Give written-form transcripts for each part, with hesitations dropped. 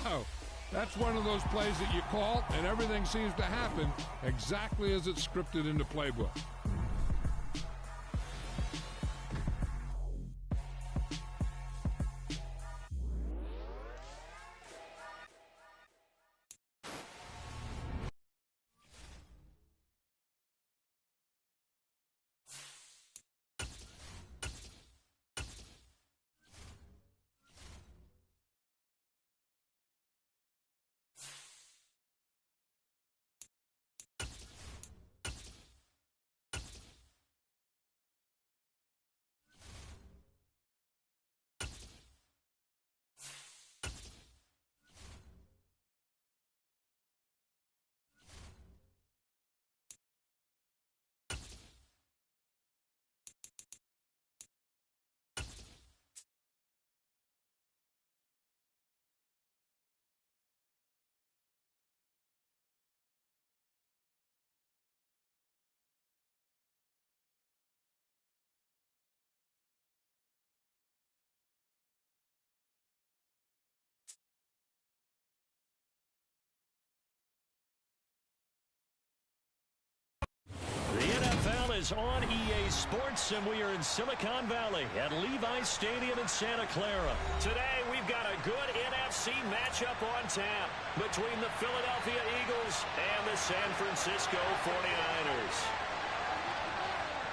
Wow! That's one of those plays that you call, and everything seems to happen exactly as it's scripted in the playbook. Is on EA Sports, and we are in Silicon Valley at Levi's Stadium in Santa Clara. Today, we've got a good NFC matchup on tap between the Philadelphia Eagles and the San Francisco 49ers.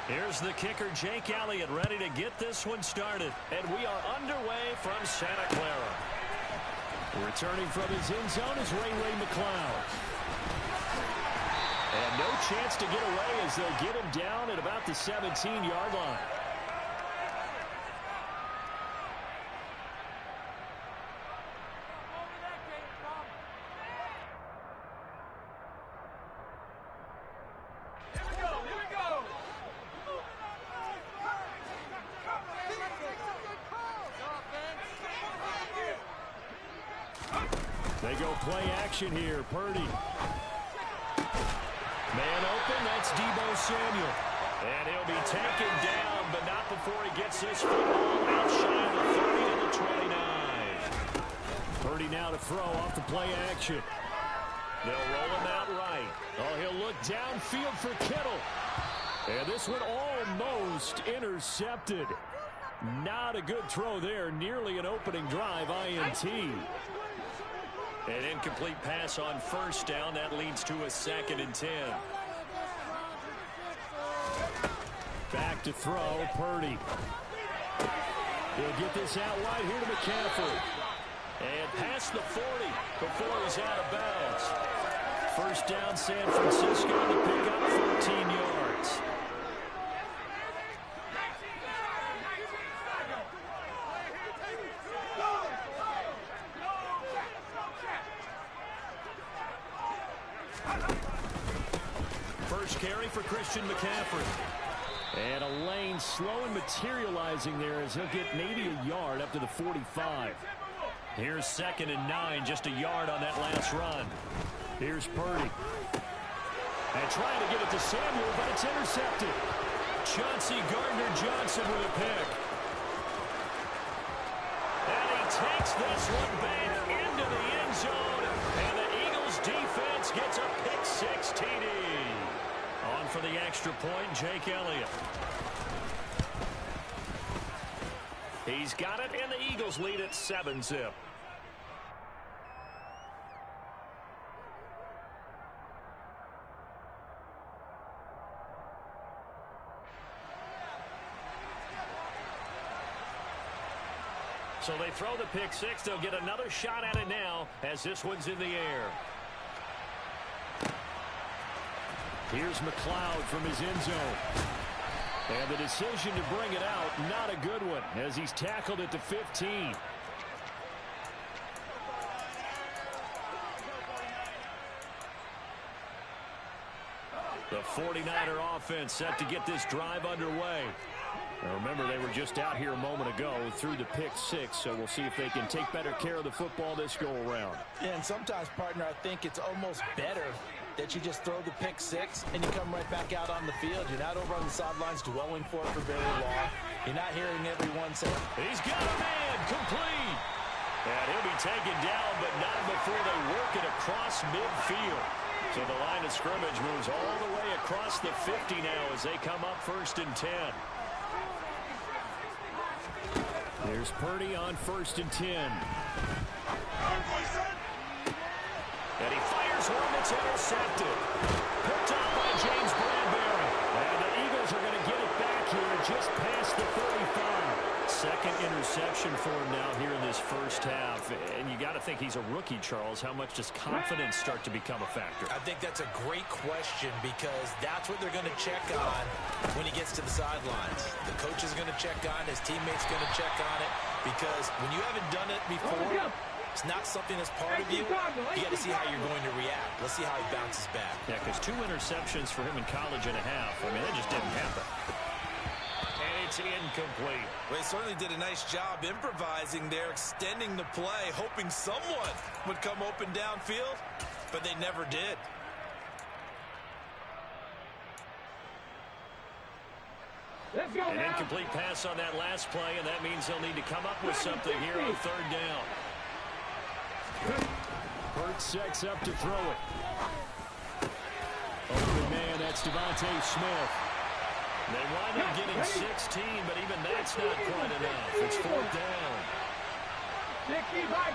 Here's the kicker, Jake Elliott, ready to get this one started, and we are underway from Santa Clara. Returning from his end zone is Ray McCloud. And no chance to get away as they'll get him down at about the 17-yard line. They go play action here. Purdy. Man open, that's Deebo Samuel. And he'll be taken down, but not before he gets this football outside the 30 to the 29. Purdy now to throw off the play action. They'll roll him out right. Oh, he'll look downfield for Kittle. And this one almost intercepted. Not a good throw there. Nearly an opening drive, INT. An incomplete pass on first down. That leads to a 2nd and 10. Back to throw, Purdy. He'll get this out wide here to McCaffrey. And past the 40 before he's out of bounds. First down, San Francisco to pick up 14 yards. First carry for Christian McCaffrey. And a lane slow and materializing there as he'll get maybe a yard up to the 45. Here's 2nd and 9, just a yard on that last run. Here's Purdy. And trying to get it to Samuel, but it's intercepted. Chauncey Gardner-Johnson with a pick. And he takes this one back into the end zone. And the Eagles defense gets a pick-6 TD. On for the extra point, Jake Elliott. He's got it, and the Eagles lead at 7-zip. So they throw the pick-6. They'll get another shot at it now as this one's in the air. Here's McCloud from his end zone. And the decision to bring it out, not a good one, as he's tackled at the 15. The 49er offense set to get this drive underway. Now remember, they were just out here a moment ago through the pick-6, so we'll see if they can take better care of the football this go-around. Yeah, and sometimes, partner, I think it's almost better that you just throw the pick-6 and you come right back out on the field. You're not over on the sidelines dwelling for it for very long. You're not hearing everyone say, he's got a man, complete. And he'll be taken down, but not before they work it across midfield. So the line of scrimmage moves all the way across the 50 now as they come up 1st and 10. There's Purdy on 1st and 10. And he fires one that's intercepted. Picked up by James Bradbury. And the Eagles are going to get it back here just past the 35. Second interception for him now here in this first half. And you got to think he's a rookie, Charles. How much does confidence start to become a factor? I think that's a great question because that's what they're going to check on when he gets to the sidelines. The coach is going to check on it. His teammates going to check on it because when you haven't done it before, it's not something that's part of you. You got to see how you're going to react. Let's see how he bounces back. Yeah, because 2 interceptions for him in college and a half. I mean, that just didn't happen. And it's incomplete. Well, he certainly did a nice job improvising there, extending the play, hoping someone would come open downfield, but they never did. An incomplete pass on that last play, and that means they'll need to come up with something here on 3rd down. Hurts sets up to throw it. Open man, that's Devontae Smith. They wind up getting 16, but even that's not quite enough. It's 4th down. 65.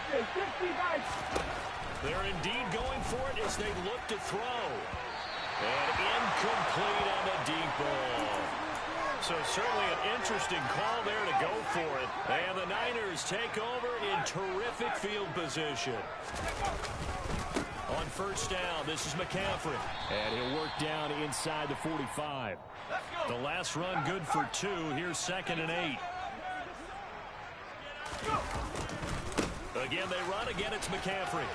They're indeed going for it as they look to throw. And incomplete on the deep ball. So certainly an interesting call there to go for it. And the Niners take over in terrific field position. On 1st down, this is McCaffrey. And he'll work down inside the 45. The last run good for 2. Here's 2nd and 8. Again, they run. Again, it's McCaffrey.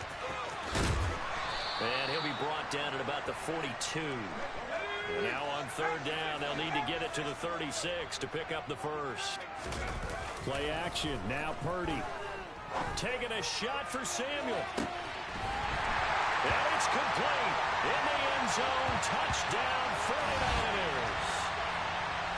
And he'll be brought down at about the 42. And now on 3rd down, they'll need to get it to the 36 to pick up the first. Play action. Now Purdy. Taking a shot for Samuel. And it's complete. In the end zone. Touchdown 49ers.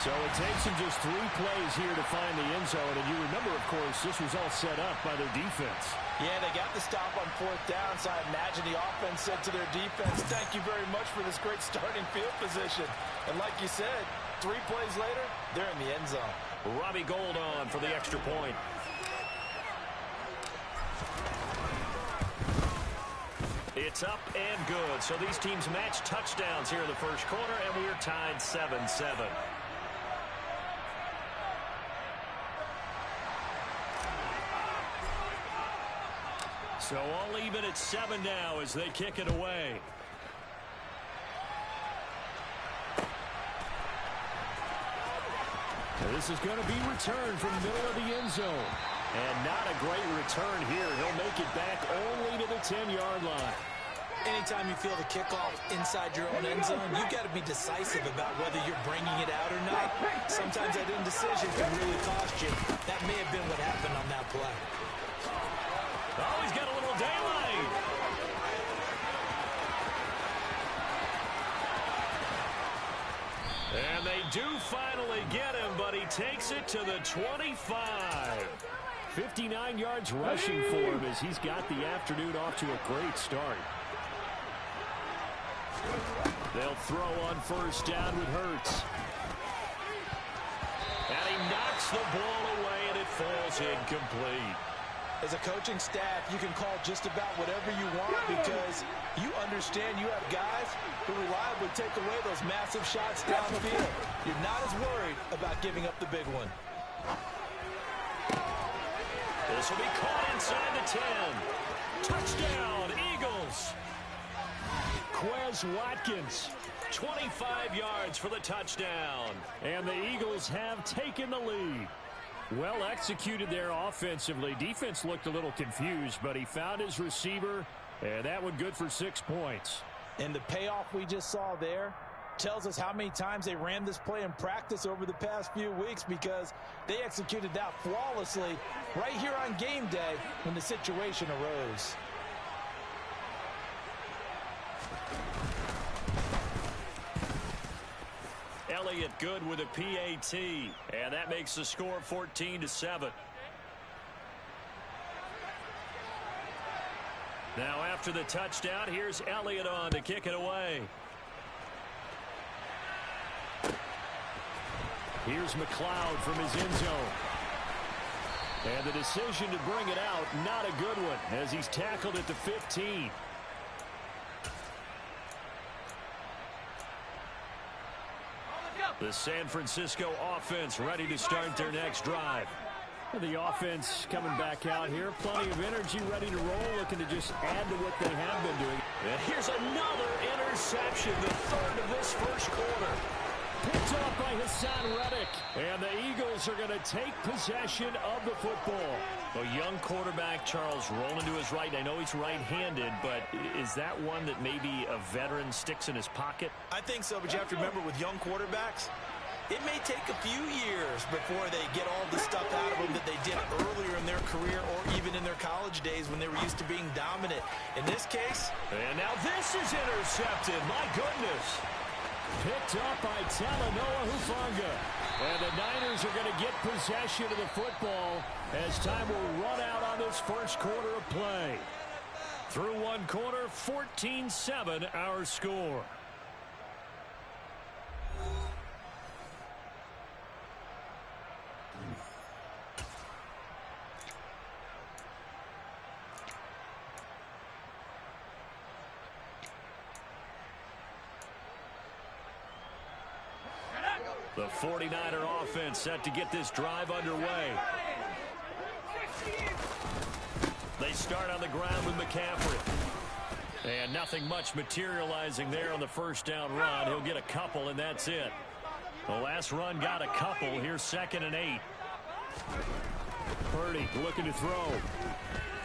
So it takes them just 3 plays here to find the end zone. And you remember, of course, this was all set up by their defense. Yeah, they got the stop on 4th down, so I imagine the offense said to their defense, thank you very much for this great starting field position. And like you said, 3 plays later, they're in the end zone. Robbie Gould on for the extra point. It's up and good. So these teams match touchdowns here in the first quarter, and we're tied 7-7. So all even at 7 now as they kick it away. This is going to be returned from the middle of the end zone. And not a great return here. He'll make it back only to the 10-yard line. Anytime you feel the kickoff inside your own end zone, you've got to be decisive about whether you're bringing it out or not. Sometimes that indecision can really cost you. That may have been what happened on that play. Oh, he's got a little daylight. And they do finally get him, but he takes it to the 25. 59 yards rushing for him as he's got the afternoon off to a great start. They'll throw on 1st down with Hurts. And he knocks the ball away, and it falls incomplete. As a coaching staff, you can call just about whatever you want because you understand you have guys who reliably take away those massive shots downfield. You're not as worried about giving up the big one. This will be caught inside the 10. Touchdown, Eagles. Quez Watkins, 25 yards for the touchdown. And the Eagles have taken the lead. Well executed there offensively. Defense looked a little confused, but he found his receiver, and that one good for 6 points. And the payoff we just saw there tells us how many times they ran this play in practice over the past few weeks because they executed that flawlessly right here on game day when the situation arose. Elliott good with a PAT, and that makes the score 14-7. Now after the touchdown, here's Elliott on to kick it away. Here's McLeod from his end zone. And the decision to bring it out, not a good one, as he's tackled at the 15. The San Francisco offense ready to start their next drive. The offense coming back out here. Plenty of energy, ready to roll, looking to just add to what they have been doing. And here's another interception, the third of this first quarter. Picked off by Hassan Reddick. And the Eagles are going to take possession of the football. A young quarterback, Charles, rolling to his right. I know he's right-handed, but is that one that maybe a veteran sticks in his pocket? I think so, but you have to remember with young quarterbacks, it may take a few years before they get all the stuff out of them that they did earlier in their career or even in their college days when they were used to being dominant. In this case... And now this is intercepted. My goodness. Picked up by Talanoa Hufanga. And the Niners are going to get possession of the football as time will run out on this first quarter of play. Through one quarter, 14-7 our score. The 49er offense set to get this drive underway. They start on the ground with McCaffrey. And nothing much materializing there on the first down run. He'll get a couple, and that's it. The last run got a couple. Here's 2nd and 8. Purdy looking to throw.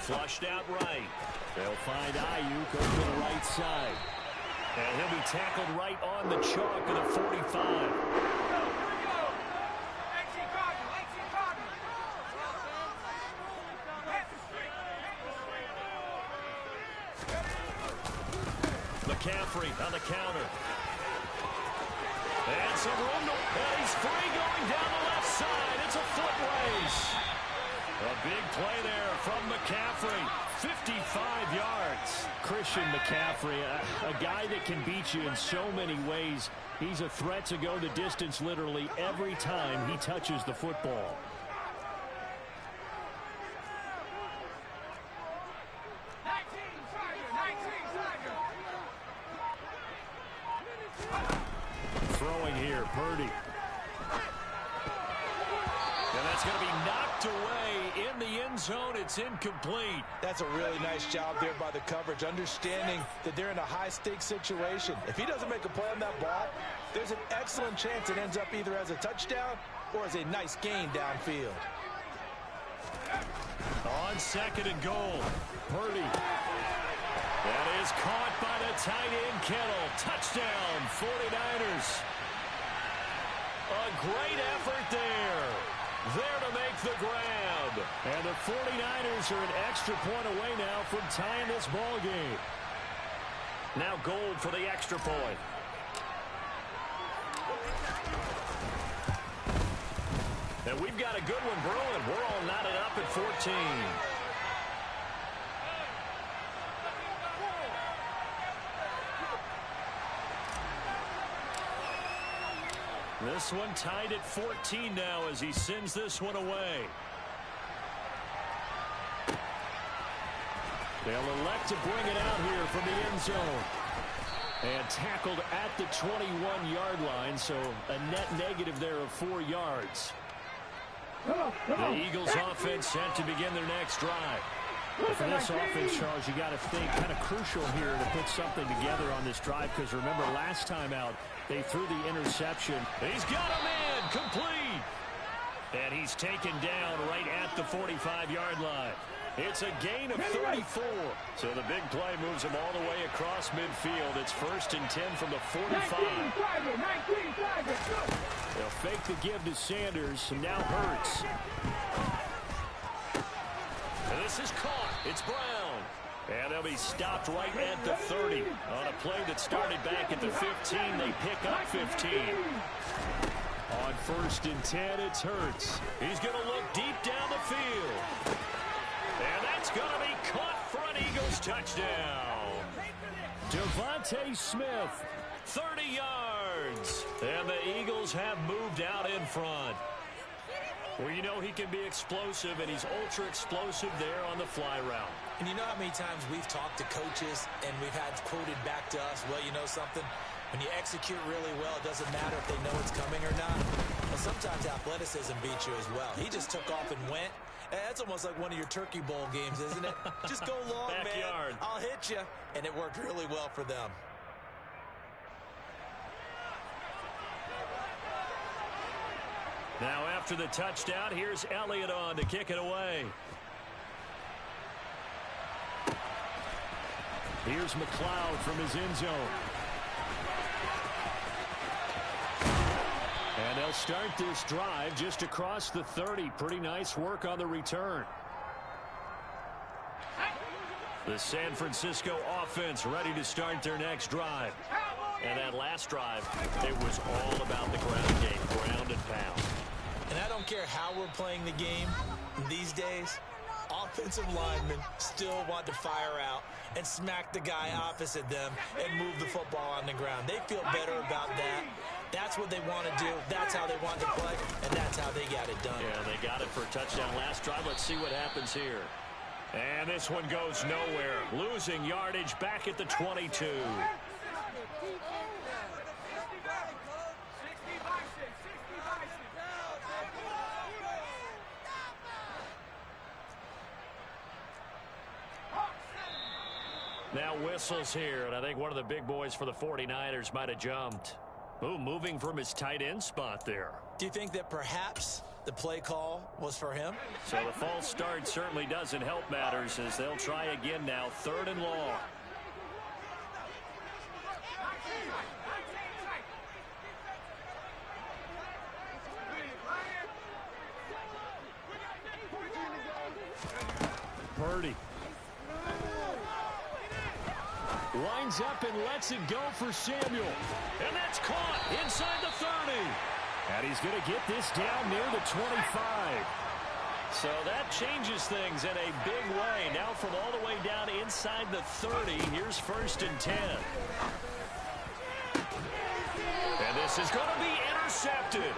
Flushed out right. They'll find Ayuk over to the right side. And he'll be tackled right on the chalk of the 45. McCaffrey on the counter. And some room to... And he's free going down the left side. It's a foot race. A big play there from McCaffrey. 55 yards. Christian McCaffrey, a guy that can beat you in so many ways. He's a threat to go the distance literally every time he touches the football. Throwing here, Purdy. And that's going to be knocked away in the end zone. It's incomplete. That's a really nice job there by the coverage, understanding that they're in a high-stakes situation. If he doesn't make a play on that ball, there's an excellent chance it ends up either as a touchdown or as a nice gain downfield. On 2nd and goal, Purdy. That is caught by the tight end, Kittle. Touchdown, 49ers. A great effort there. There to make the grab. And the 49ers are an extra point away now from tying this ball game. Now Gold for the extra point. And we've got a good one brewing. We're all knotted up at 14. This one tied at 14 now as he sends this one away. They'll elect to bring it out here from the end zone. And tackled at the 21-yard line, so a net negative there of 4 yards. The Eagles offense set to begin their next drive. But for this offense, Charles, you got to think kind of crucial here to put something together on this drive, because remember last time out they threw the interception. He's got a man complete. And he's taken down right at the 45-yard line. It's a gain of 34. So the big play moves him all the way across midfield. It's 1st and 10 from the 45. They'll fake the give to Sanders, and now Hurts. And this is caught. It's Brown. And they'll be stopped right at the 30. On a play that started back at the 15, they pick up 15. On 1st and 10, it's Hurts. He's going to look deep down the field. And that's going to be caught for an Eagles touchdown. Devontae Smith, 30 yards. And the Eagles have moved out in front. Well, you know he can be explosive, and he's ultra-explosive there on the fly route. And you know how many times we've talked to coaches and we've had quoted back to us, well, you know something? When you execute really well, it doesn't matter if they know it's coming or not. But sometimes athleticism beats you as well. He just took off and went. And that's almost like one of your Turkey Bowl games, isn't it? Just go long, Backyard. man. I'll hit you. And it worked really well for them. Now after the touchdown, here's Elliott on to kick it away. Here's McLeod from his end zone. And they'll start this drive just across the 30. Pretty nice work on the return. The San Francisco offense ready to start their next drive. And that last drive, it was all about the ground game, ground and pound. And I don't care how we're playing the game these days, offensive linemen still want to fire out and smack the guy opposite them and move the football on the ground. They feel better about that. That's what they want to do. That's how they want to play, and that's how they got it done. Yeah, they got it for a touchdown last drive. Let's see what happens here. And this one goes nowhere. Losing yardage back at the 22. Now whistles here, and I think one of the big boys for the 49ers might have jumped. Ooh, moving from his tight end spot there. Do you think that perhaps the play call was for him? So the false start certainly doesn't help matters as they'll try again now, 3rd and long. Purdy. Lines up and lets it go for Samuel. And that's caught inside the 30. And he's going to get this down near the 25. So that changes things in a big way. Now from all the way down inside the 30, here's 1st and 10. And this is going to be intercepted.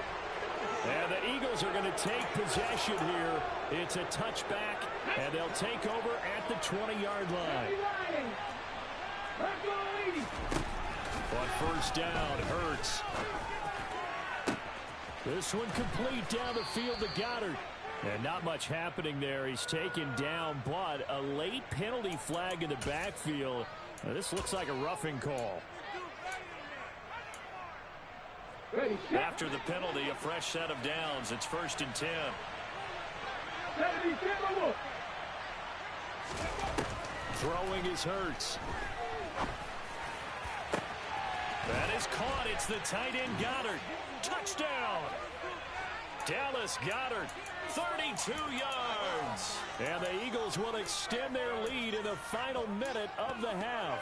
And the Eagles are going to take possession here. It's a touchback, and they'll take over at the 20-yard line. On 1st down, Hurts. This one complete down the field to Goddard. And not much happening there. He's taken down, but a late penalty flag in the backfield. Now, this looks like a roughing call. After the penalty, a fresh set of downs. It's 1st and 10. Throwing is Hurts. That is caught. It's the tight end Goddard. Touchdown. Dallas Goddard, 32 yards. And the Eagles will extend their lead in the final minute of the half.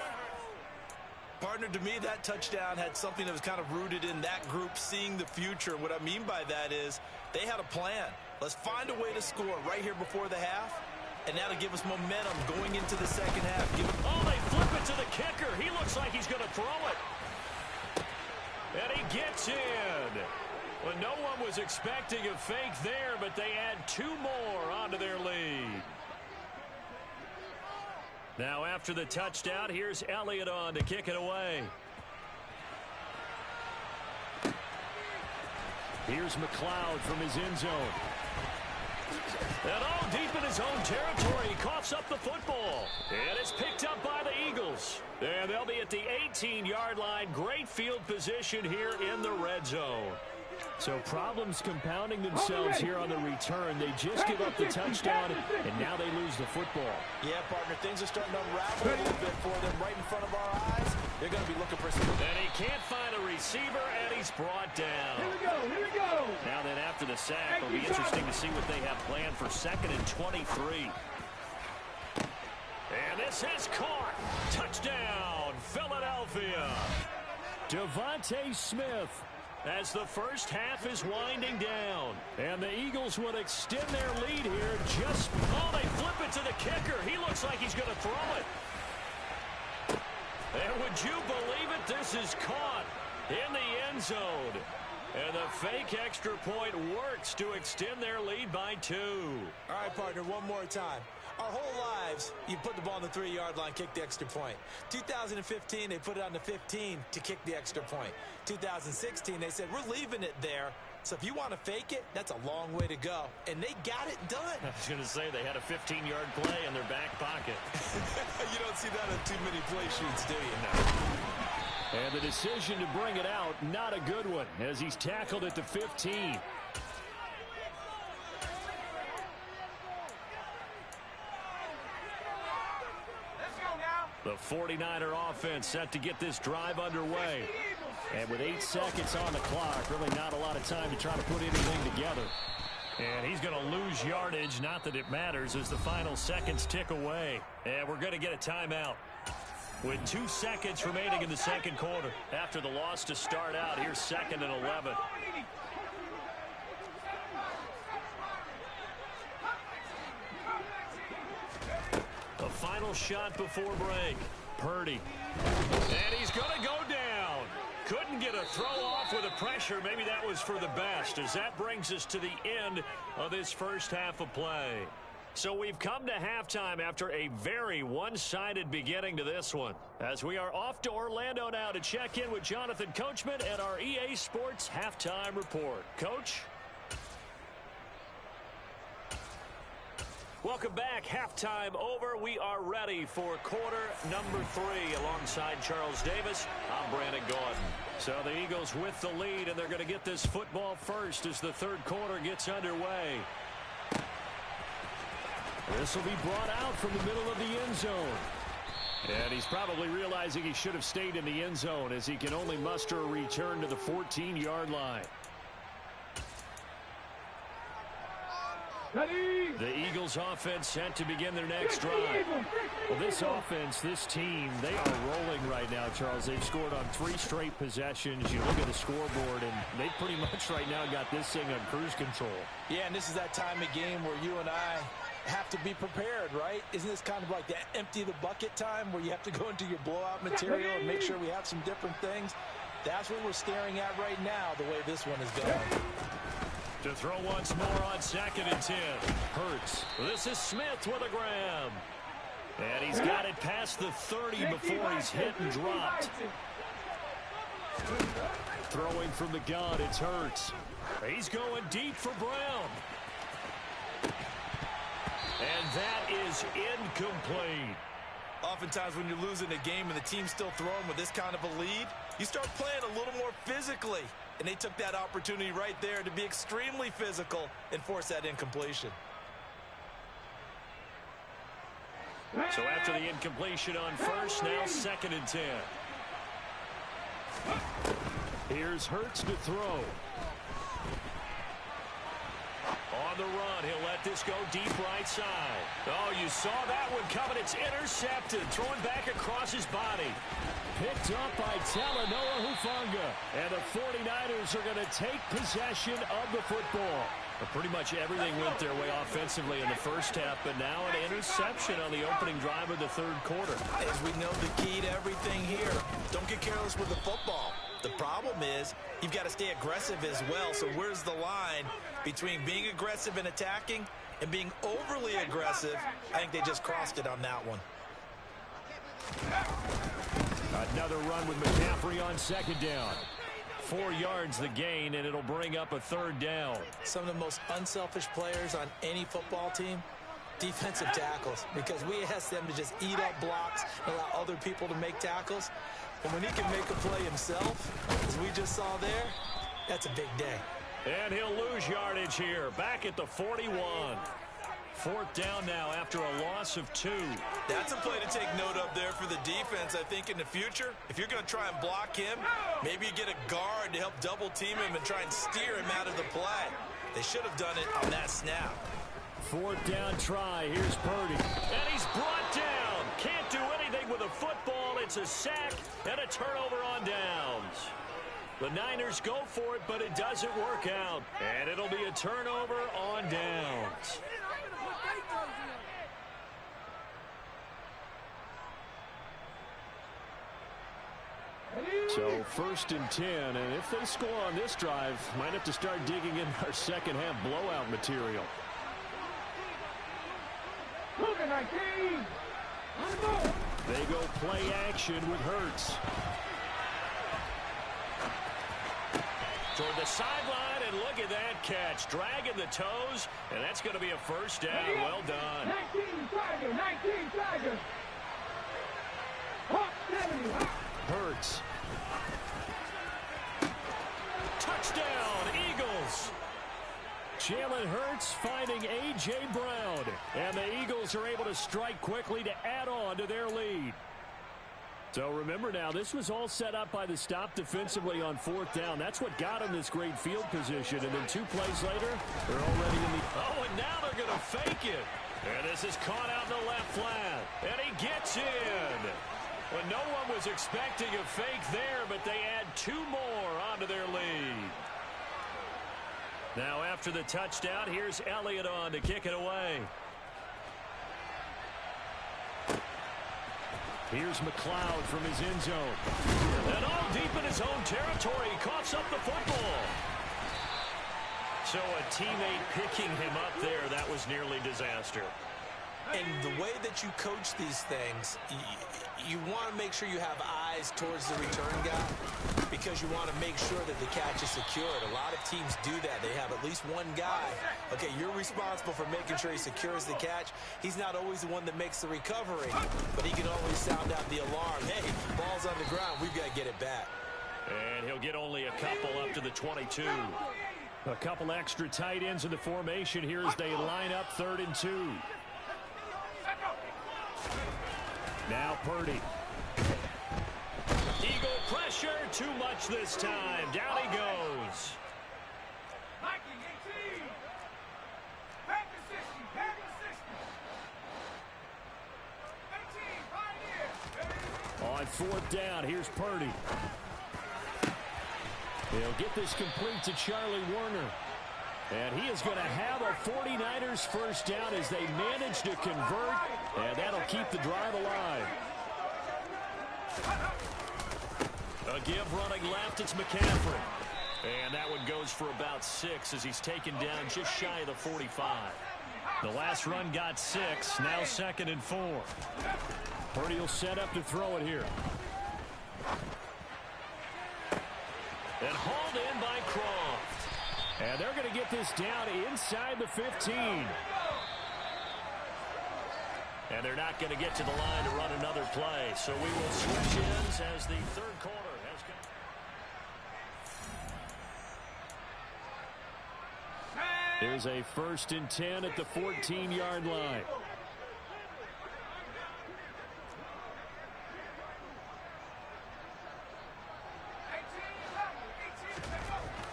Partner, to me, that touchdown had something that was kind of rooted in that group seeing the future. What I mean by that is they had a plan. Let's find a way to score right here before the half, and that'll give us momentum going into the second half. Oh, they flip it to the kicker. He looks like he's going to throw it. And he gets in. Well, no one was expecting a fake there, but they add 2 more onto their lead. Now after the touchdown, here's Elliott on to kick it away. Here's McLeod from his end zone. And all deep in his own territory, he coughs up the football. And it's picked up by the Eagles. And they'll be at the 18-yard line. Great field position here in the red zone. So problems compounding themselves here on the return. They just give up the touchdown, and now they lose the football. Yeah, partner, things are starting to unravel a little bit for them right in front of our eyes. They're going to be looking for some. And he can't find a receiver, and he's brought down. Here we go. Now then, after the sack, it'll be interesting to see what they have planned for 2nd and 23. And this is caught. Touchdown, Philadelphia. Devontae Smith. As the first half is winding down. And the Eagles Eagles will extend their lead here. They flip it to the kicker. He looks like he's going to throw it. And would you believe it? This is caught in the end zone. And the fake extra point works to extend their lead by 2. All right, partner, one more time. Our whole lives, you put the ball on the 3-yard line, kick the extra point. 2015, they put it on the 15 to kick the extra point. 2016, they said, we're leaving it there. So if you want to fake it, that's a long way to go. And they got it done. I was going to say they had a 15-yard play in their back pocket. You don't see that on too many play sheets, do you? No. And the decision to bring it out, not a good one, as he's tackled at the 15. The 49er offense set to get this drive underway. And with 8 seconds on the clock, really not a lot of time to try to put anything together. And he's going to lose yardage, not that it matters, as the final seconds tick away. And we're going to get a timeout. With 2 seconds remaining in the second quarter. After the loss to start out, here's 2nd and 11. The final shot before break. Purdy. And he's going to go down. Couldn't get a throw off with the pressure. Maybe that was for the best, as that brings us to the end of this first half of play. So we've come to halftime after a very one-sided beginning to this one. As we are off to Orlando now to check in with Jonathan Coachman and our EA Sports Halftime Report. Coach? Welcome back. Halftime over. We are ready for quarter number 3 alongside Charles Davis. I'm Brandon Gordon. So the Eagles with the lead, and they're going to get this football first as the third quarter gets underway. This will be brought out from the middle of the end zone. And he's probably realizing he should have stayed in the end zone, as he can only muster a return to the 14-yard line. The Eagles offense set to begin their next drive. Well, this offense, this team, they are rolling right now, Charles. They've scored on 3 straight possessions. You look at the scoreboard, and they pretty much right now got this thing on cruise control. Yeah, and this is that time of game where you and I have to be prepared, right? Isn't this kind of like that empty the bucket time where you have to go into your blowout material and make sure we have some different things? That's what we're staring at right now, the way this one is going. To throw once more on 2nd and 10. Hurts. This is Smith with a grab. And he's got it past the 30 before he's hit and dropped. Throwing from the gun, it's Hurts. He's going deep for Brown. And that is incomplete. Oftentimes when you're losing a game and the team's still throwing with this kind of a lead, you start playing a little more physically. And they took that opportunity right there to be extremely physical and force that incompletion. So after the incompletion on first, now 2nd and 10. Here's Hurts to throw. On the run, he'll let this go deep right side. Oh, you saw that one coming. It's intercepted. Throwing back across his body. Picked up by Talanoa Hufanga. And the 49ers are going to take possession of the football. But pretty much everything went their way offensively in the first half, but now an interception on the opening drive of the third quarter. As we know, the key to everything here, don't get careless with the football. The problem is you've got to stay aggressive as well. So where's the line between being aggressive and attacking and being overly aggressive? I think they just crossed it on that one. Another run with McCaffrey on 2nd down. 4 yards the gain, and it'll bring up a 3rd down. Some of the most unselfish players on any football team, defensive tackles, because we ask them to just eat up blocks and allow other people to make tackles. And when he can make a play himself, as we just saw there, that's a big day. And he'll lose yardage here, back at the 41. 4th down now after a loss of 2. That's a play to take note of there for the defense, I think, in the future. If you're going to try and block him, maybe you get a guard to help double team him and try and steer him out of the play. They should have done it on that snap. 4th down try. Here's Purdy. And he's brought down. Can't do anything with a football. It's a sack and a turnover on downs. The Niners go for it, but it doesn't work out. And it'll be a turnover on on downs. So 1st and 10, and if they score on this drive, might have to start digging in our second half blowout material. They go play action with Hurts. Toward the sideline, and look at that catch. Dragging the toes, and that's going to be a first down. Well done. 19 Tigers. Hurts. Touchdown, Eagles. Jalen Hurts finding A.J. Brown. And the Eagles are able to strike quickly to add on to their lead. So remember now, this was all set up by the stop defensively on 4th down. That's what got them this great field position. And then 2 plays later, they're already in the... Oh, and now they're going to fake it. And this is caught out in the left flat. And he gets in. Well, no one was expecting a fake there, but they add 2 more onto their lead. Now after the touchdown, here's Elliott on to kick it away. Here's McLeod from his end zone. And all deep in his own territory, he coughs up the football. So a teammate picking him up there, that was nearly disaster. And the way that you coach these things, you want to make sure you have eyes towards the return guy because you want to make sure that the catch is secured. A lot of teams do that. They have at least one guy. Okay, you're responsible for making sure he secures the catch. He's not always the one that makes the recovery, but he can always sound out the alarm. Hey, ball's on the ground. We've got to get it back. And he'll get only a couple up to the 22. A couple extra tight ends in the formation here as they line up 3rd and 2. Now Purdy. Eagle pressure, too much this time. Down he goes. On 4th down, here's Purdy. He'll get this complete to Charlie Warner. And he is going to have a 49ers first down as they manage to convert, and that'll keep the drive alive. A give running left, it's McCaffrey. And that one goes for about 6 as he's taken down just shy of the 45. The last run got 6, now 2nd and 4. Purdy will set up to throw it here. And hauled in by Croft. And they're going to get this down inside the 15. And they're not going to get to the line to run another play. So we will switch ends as the 3rd quarter has come. There's a 1st and 10 at the 14-yard line.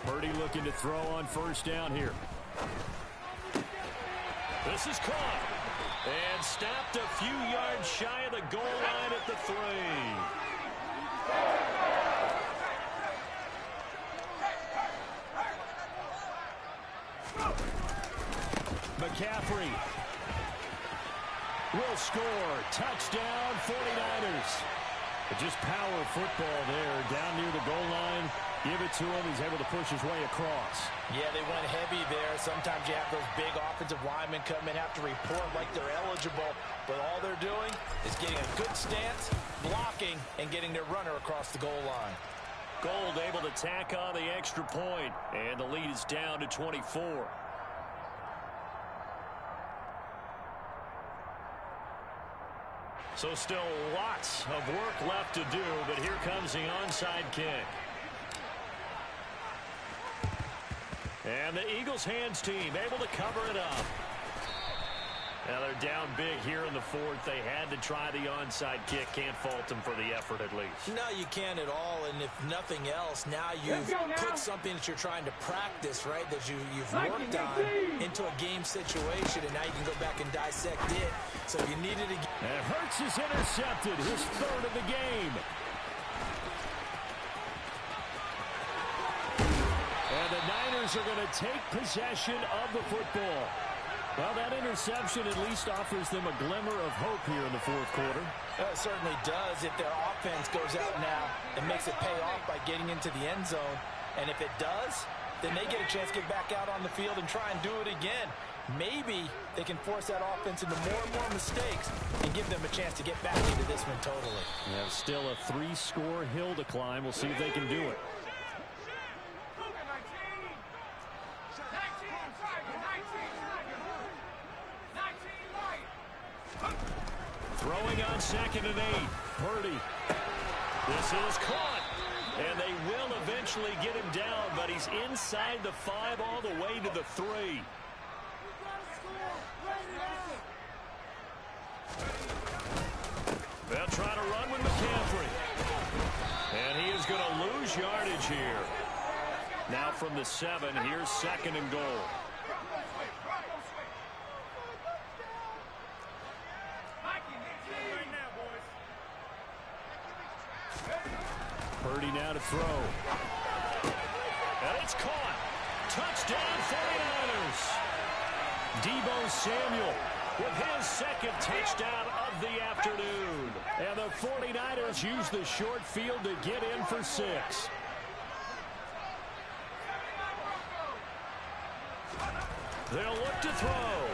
Purdy looking to throw on 1st down here. This is caught. And stopped a few yards shy of the goal line at the 3. McCaffrey will score. Touchdown 49ers. Just power football there down near the goal line. Give it to him. He's able to push his way across. Yeah, they went heavy there. Sometimes you have those big offensive linemen come in, have to report like they're eligible. But all they're doing is getting a good stance, blocking, and getting their runner across the goal line. Gold able to tack on the extra point. And the lead is down to 24. So still lots of work left to do, but here comes the onside kick. And the Eagles hands team able to cover it up. Now they're down big here in the 4th. They had to try the onside kick. Can't fault them for the effort at least. No, you can't at all. And if nothing else, now you've put something that you're trying to practice, right, that you've worked on into a game situation, and now you can go back and dissect it. So you needed to... And Hurts is intercepted, his 3rd of the game. And the Niners Steelers are going to take possession of the football. Well, that interception at least offers them a glimmer of hope here in the fourth quarter. It certainly does. If their offense goes out now and makes it pay off by getting into the end zone, and if it does, then they get a chance to get back out on the field and try and do it again. Maybe they can force that offense into more and more mistakes and give them a chance to get back into this one totally. Yeah, still a 3-score hill to climb. We'll see if they can do it. Throwing on 2nd and 8. Purdy. This is caught. And they will eventually get him down, but he's inside the 5 all the way to the 3. They'll try to run with McCaffrey. And he is going to lose yardage here. Now from the 7, here's 2nd and goal. Purdy now to throw. And it's caught. Touchdown 49ers. Deebo Samuel with his 2nd touchdown of the afternoon. And the 49ers use the short field to get in for 6. They'll look to throw.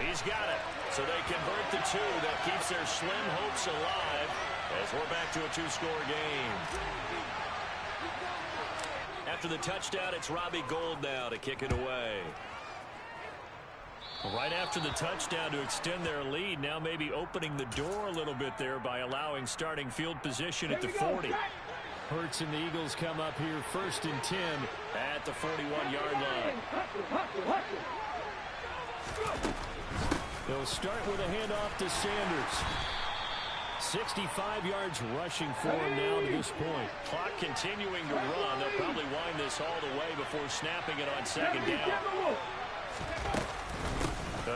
He's got it. So they convert the 2. That keeps their slim hopes alive as we're back to a 2-score game. After the touchdown, it's Robbie Gould now to kick it away. Right after the touchdown to extend their lead, now maybe opening the door a little bit there by allowing starting field position at the 40. Hurts and the Eagles come up here 1st and 10 at the 41-yard line. They'll start with a handoff to Sanders. 65 yards rushing for him now to this point. Clock continuing to run. They'll probably wind this all the way before snapping it on 2nd down.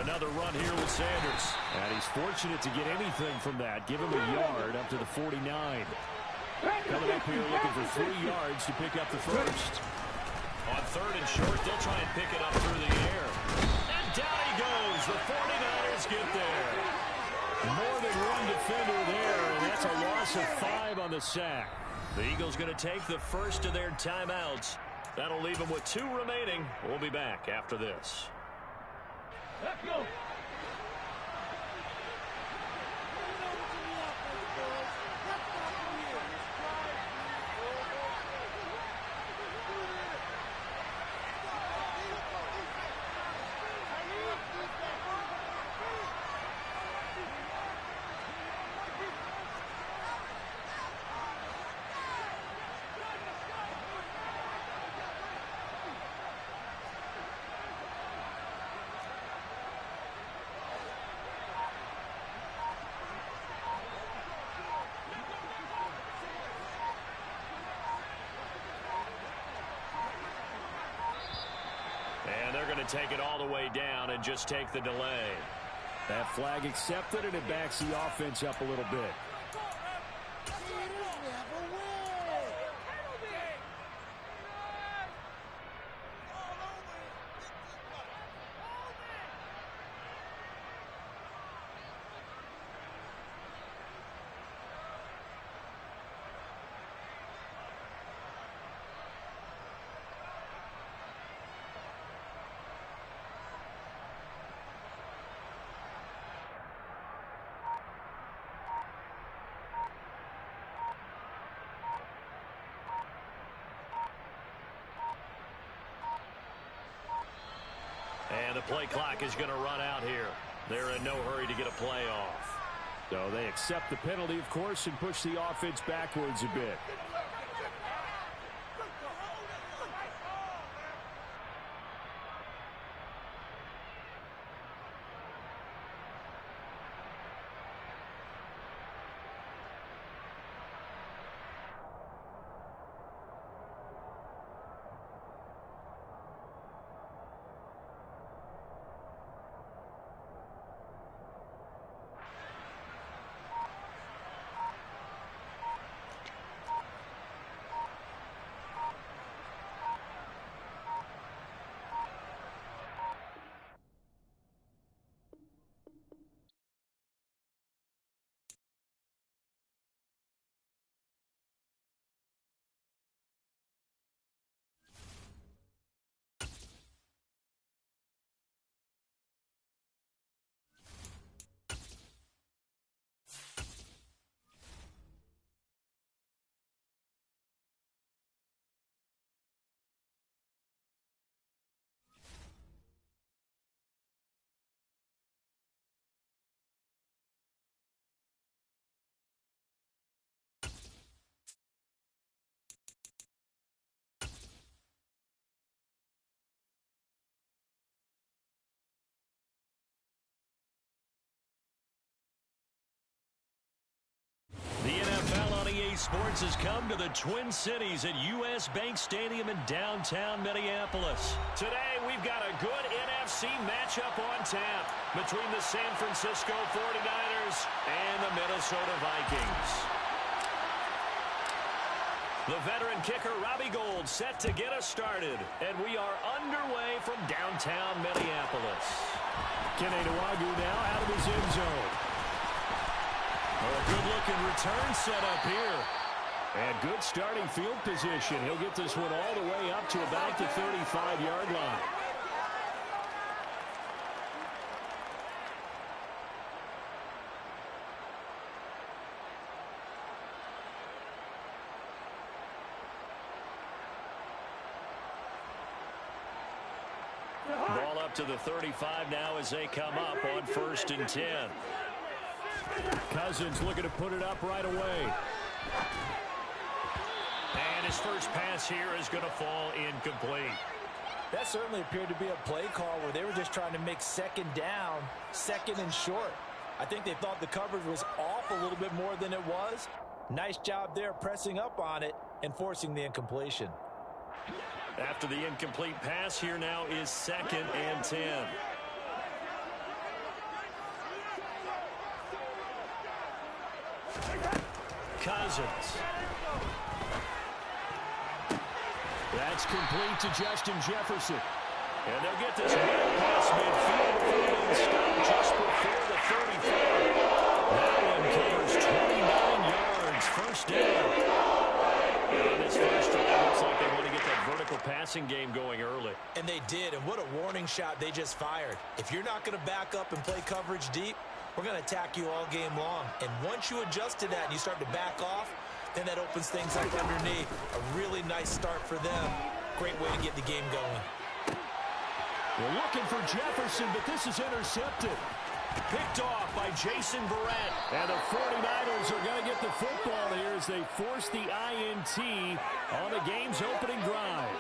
Another run here with Sanders. And he's fortunate to get anything from that. Give him a yard up to the 49. Coming up here looking for 3 yards to pick up the first. On 3rd and short, they'll try and pick it up through the air. And down he goes. The 49ers get there. More than one defender there, and that's a loss of 5 on the sack. The Eagles going to take the first of their timeouts. That'll leave them with 2 remaining. We'll be back after this. Let's go. And they're going to take it all the way down and just take the delay. That flag accepted, and it backs the offense up a little bit. And the play clock is going to run out here. They're in no hurry to get a play off. So they accept the penalty, of course, and push the offense backwards a bit. Sports has come to the Twin Cities at U.S. Bank Stadium in downtown Minneapolis. Today, we've got a good NFC matchup on tap between the San Francisco 49ers and the Minnesota Vikings. The veteran kicker, Robbie Gould, set to get us started, and we are underway from downtown Minneapolis. Kene Nwangwu now out of his end zone. A good-looking return set up here. And good starting field position. He'll get this one all the way up to about the 35-yard line. Ball up to the 35 now as they come up on 1st and 10. Cousins looking to put it up right away. And his first pass here is going to fall incomplete. That certainly appeared to be a play call where they were just trying to make second down, second and short. I think they thought the coverage was off a little bit more than it was. Nice job there pressing up on it and forcing the incompletion. After the incomplete pass, here now is 2nd and 10. Cousins. That's complete to Justin Jefferson. And they'll get this well past midfield before being stopped just before the 35. That one covers 29 yards. First down. And this first drive looks like they want to get that vertical passing game going early. And they did, and what a warning shot they just fired. If you're not going to back up and play coverage deep, we're going to attack you all game long. And once you adjust to that and you start to back off, then that opens things up underneath. A really nice start for them. Great way to get the game going. We're looking for Jefferson, but this is intercepted. Picked off by Jason Verrett. And the 49ers are going to get the football here as they force the INT on the game's opening drive.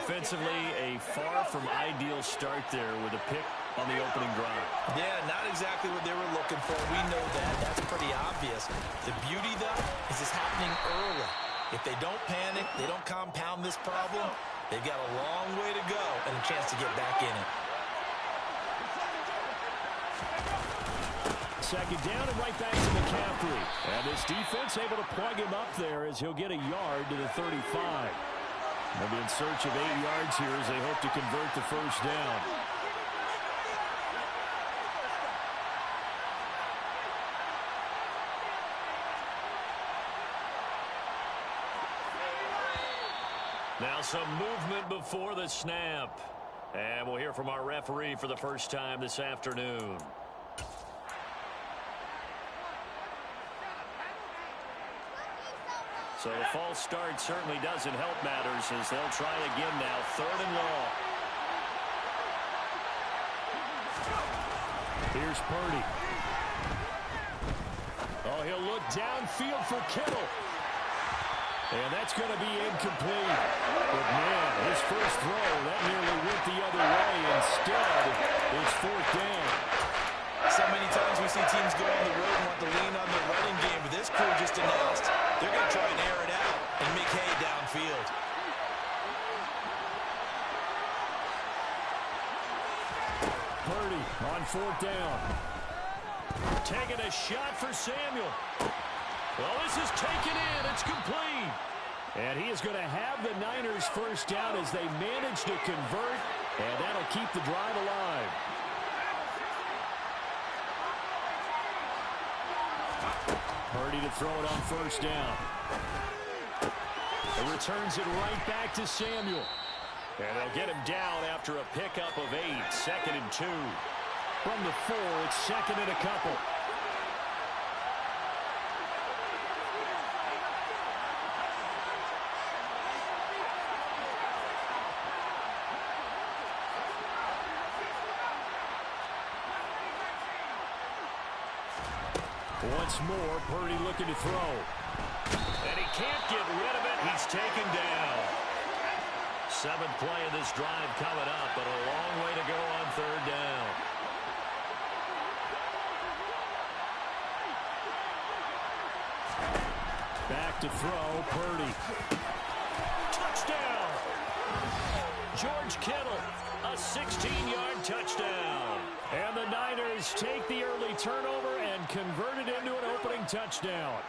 Offensively, a far from ideal start there with a pick on the opening drive. Yeah, not exactly what they were looking for. We know that. That's pretty obvious. The beauty, though, is it's happening early. If they don't panic, they don't compound this problem, they've got a long way to go and a chance to get back in it. Second down and right back to McCaffrey. And this defense able to plug him up there as he'll get a yard to the 35. They'll be in search of 8 yards here as they hope to convert the first down. Now some movement before the snap. And we'll hear from our referee for the first time this afternoon. So the false start certainly doesn't help matters as they'll try again now. 3rd and long. Here's Purdy. Oh, he'll look downfield for Kittle. And that's going to be incomplete. But, man, his first throw, that nearly went the other way. Instead, it's 4th down. So many times we see teams go on the road and want to lean on their running game, but this crew just announced they're going to try and air it out and make hay downfield. Purdy on 4th down. Taking a shot for Samuel. Well, this is taken in. It's complete. And he is going to have the Niners first down as they manage to convert, and that'll keep the drive alive. Purdy to throw it on 1st down. He returns it right back to Samuel. And they'll get him down after a pickup of 8. 2nd and 2. From the 4, it's 2nd and a couple. Once more, Purdy looking to throw. And he can't get rid of it. He's taken down. 7th play of this drive coming up, but a long way to go on 3rd down. Back to throw, Purdy. Touchdown! George Kittle, a 16-yard touchdown. And the Niners take the early turnover and convert it into an opening touchdown.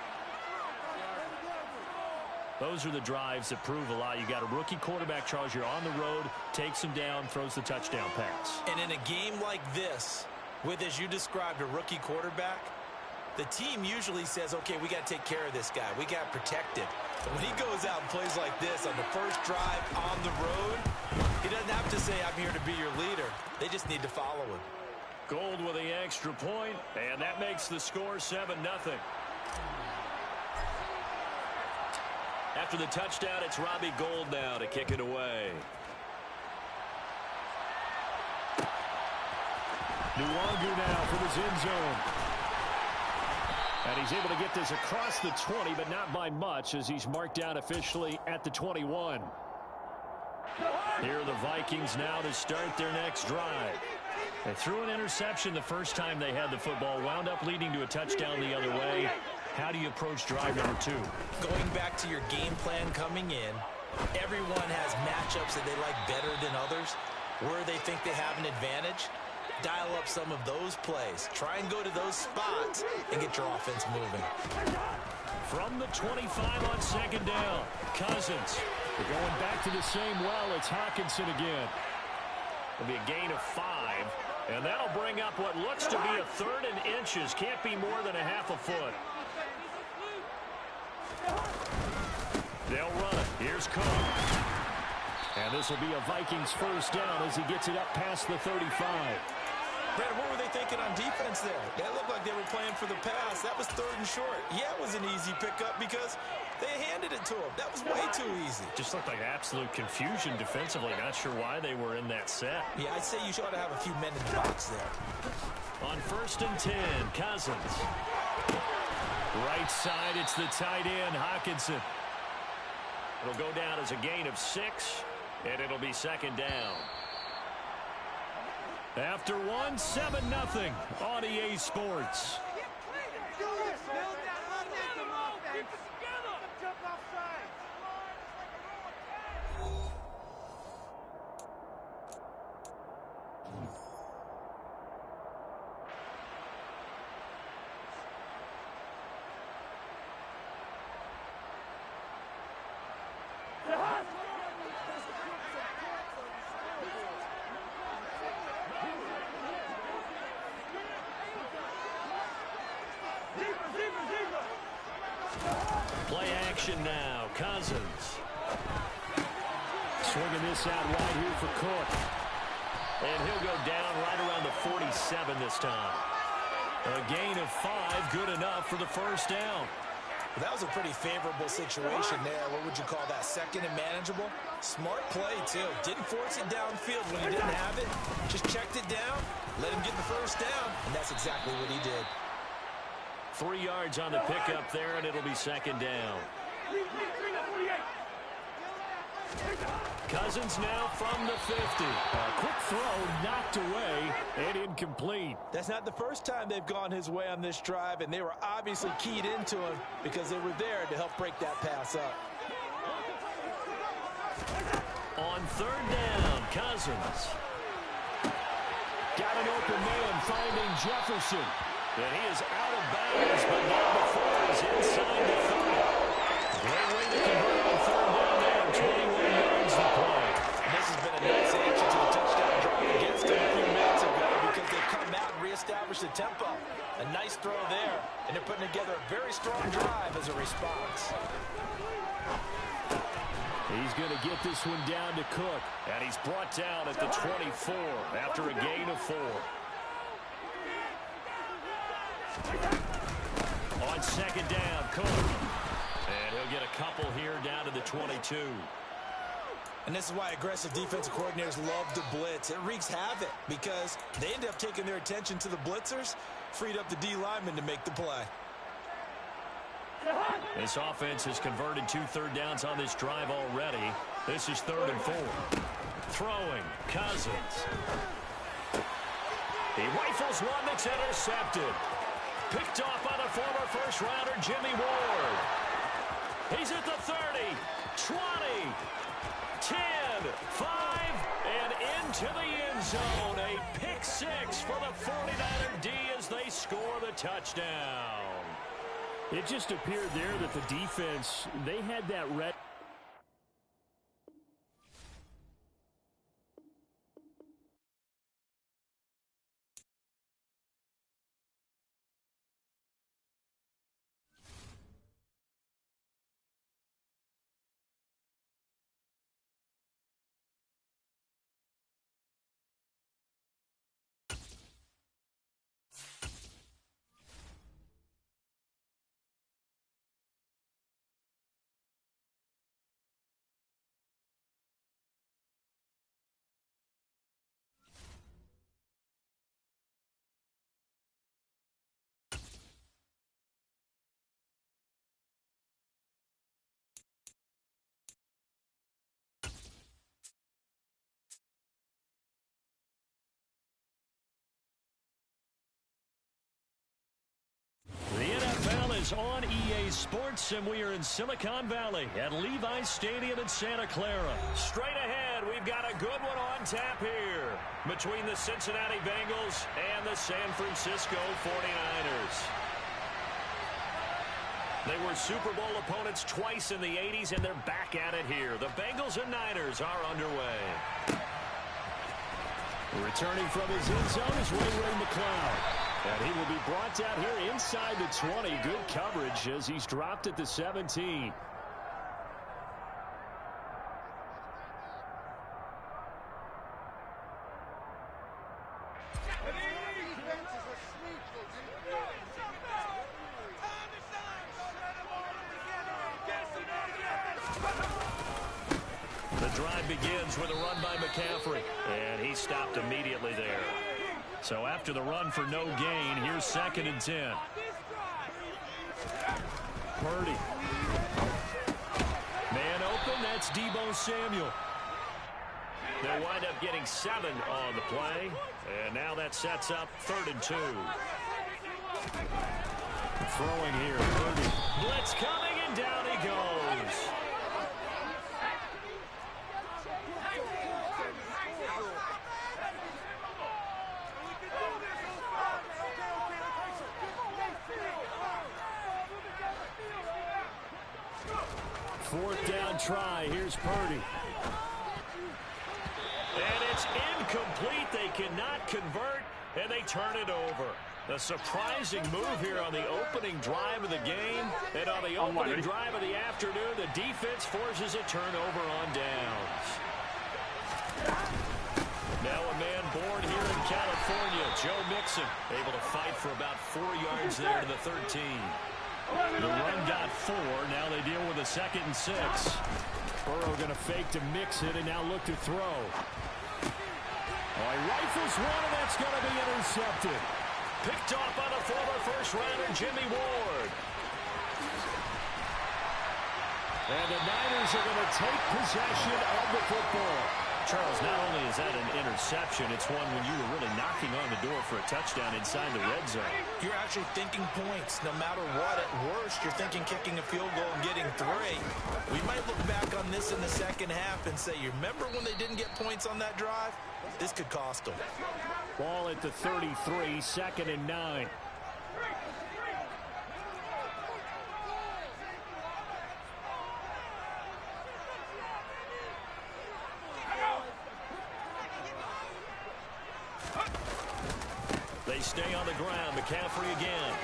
Those are the drives that prove a lot. You got a rookie quarterback, Charles. You're on the road, takes him down, throws the touchdown pass. And in a game like this, with, as you described, a rookie quarterback, the team usually says, okay, we got to take care of this guy. We got to protect him. But when he goes out and plays like this on the first drive on the road, he doesn't have to say, I'm here to be your leader. They just need to follow him. Gold with the extra point, and that makes the score 7-0. After the touchdown, it's Robbie Gould now to kick it away. Nwangu now from his end zone. And he's able to get this across the 20, but not by much, as he's marked down officially at the 21. Here are the Vikings now to start their next drive. They threw an interception the first time they had the football, wound up leading to a touchdown the other way. How do you approach drive number 2? Going back to your game plan coming in, everyone has matchups that they like better than others. Where they think they have an advantage, dial up some of those plays. Try and go to those spots and get your offense moving. From the 25 on second down, Cousins. They're going back to the same well. It's Hawkinson again. It'll be a gain of 5. And that'll bring up what looks to be a 3rd and inches. Can't be more than a half a foot. They'll run it. Here's Cook. And this will be a Vikings first down as he gets it up past the 35. Brandon, what were they thinking on defense there? That looked like they were playing for the pass. That was 3rd and short. Yeah, it was an easy pickup because they handed it to him. That was way too easy. Just looked like absolute confusion defensively. Not sure why they were in that set. Yeah, I'd say you ought to have a few men in the box there. On 1st and 10, Cousins. Right side, it's the tight end, Hawkinson. It'll go down as a gain of 6, and it'll be second down. After 7-0 on EA Sports. Play action now. Cousins. Swinging this out wide here for Cook. And he'll go down right around the 47 this time. A gain of 5, good enough for the first down. Well, that was a pretty favorable situation there. What would you call that? 2nd and manageable? Smart play, too. Didn't force it downfield when he didn't have it. Just checked it down, let him get the first down, and that's exactly what he did. 3 yards on the pickup there, and it'll be second down. Cousins now from the 50. A quick throw knocked away and incomplete. That's not the first time they've gone his way on this drive, and they were obviously keyed into him because they were there to help break that pass up. On 3rd down, Cousins. Got an open man finding Jefferson. And he is out of bounds, but not before he's inside the 30. Great way to convert on 3rd down there. 21 yards to play. And this has been a nice answer to the touchdown drive against them a few minutes ago because they've come out and reestablished the tempo. A nice throw there, and they're putting together a very strong drive as a response. He's going to get this one down to Cook. And he's brought down at the 24 after a gain of 4. On 2nd down, Cook. And he'll get a couple here down to the 22. And this is why aggressive defensive coordinators love to blitz. It wreaks havoc because they end up taking their attention to the blitzers, freed up the D linemen to make the play. This offense has converted 2 third downs on this drive already. This is 3rd and 4. Throwing, Cousins. He rifles one that's intercepted. Picked off by the former first-rounder, Jimmy Ward. He's at the 30, 20, 10, 5, and into the end zone. A pick six for the 49er D as they score the touchdown. It just appeared there that the defense, they had that red. Is on EA Sports, and we are in Silicon Valley at Levi's Stadium in Santa Clara. Straight ahead, we've got a good one on tap here between the Cincinnati Bengals and the San Francisco 49ers. They were Super Bowl opponents twice in the 80s, and they're back at it here. The Bengals and Niners are underway. Returning from his end zone is Ray McCloud. And he will be brought down here inside the 20. Good coverage as he's dropped at the 17. The drive begins with a run by McCaffrey, and he stopped immediately there. So after the run for no gain, here's 2nd and 10. Purdy. Man open, that's Deebo Samuel. They'll wind up getting 7 on the play. And now that sets up 3rd and 2. Throwing here, Purdy. Blitz coming, and down he goes. Fourth down try. Here's Purdy. And it's incomplete. They cannot convert, and they turn it over. A surprising move here on the opening drive of the game. And on the opening drive of the afternoon, the defense forces a turnover on downs. Now a man born here in California, Joe Mixon, able to fight for about 4 yards there to the 13. The run got 4. Now they deal with a 2nd and 6. Burrow going to fake to mix it and now look to throw. Oh, he rifles one, and that's going to be intercepted. Picked off by the former first-rounder Jimmy Ward. And the Niners are going to take possession of the football. Charles, not only is that an interception, it's one when you were really knocking on the door for a touchdown inside the red zone. You're actually thinking points. No matter what, at worst, you're thinking kicking a field goal and getting 3. We might look back on this in the second half and say, you remember when they didn't get points on that drive? This could cost them. Ball at the 33, 2nd and 9. They stay on the ground. McCaffrey again.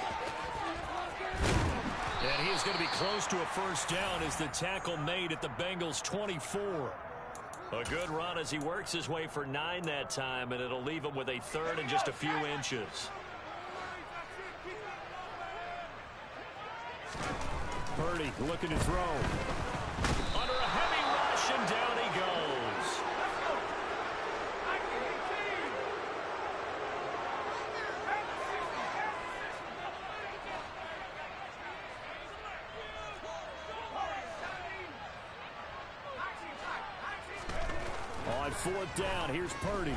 And he is going to be close to a first down as the tackle made at the Bengals' 24. A good run as he works his way for 9 that time, and it'll leave him with a 3rd and just a few inches. Purdy looking to throw. Under a heavy rush, and down he goes. On 4th down, here's Purdy.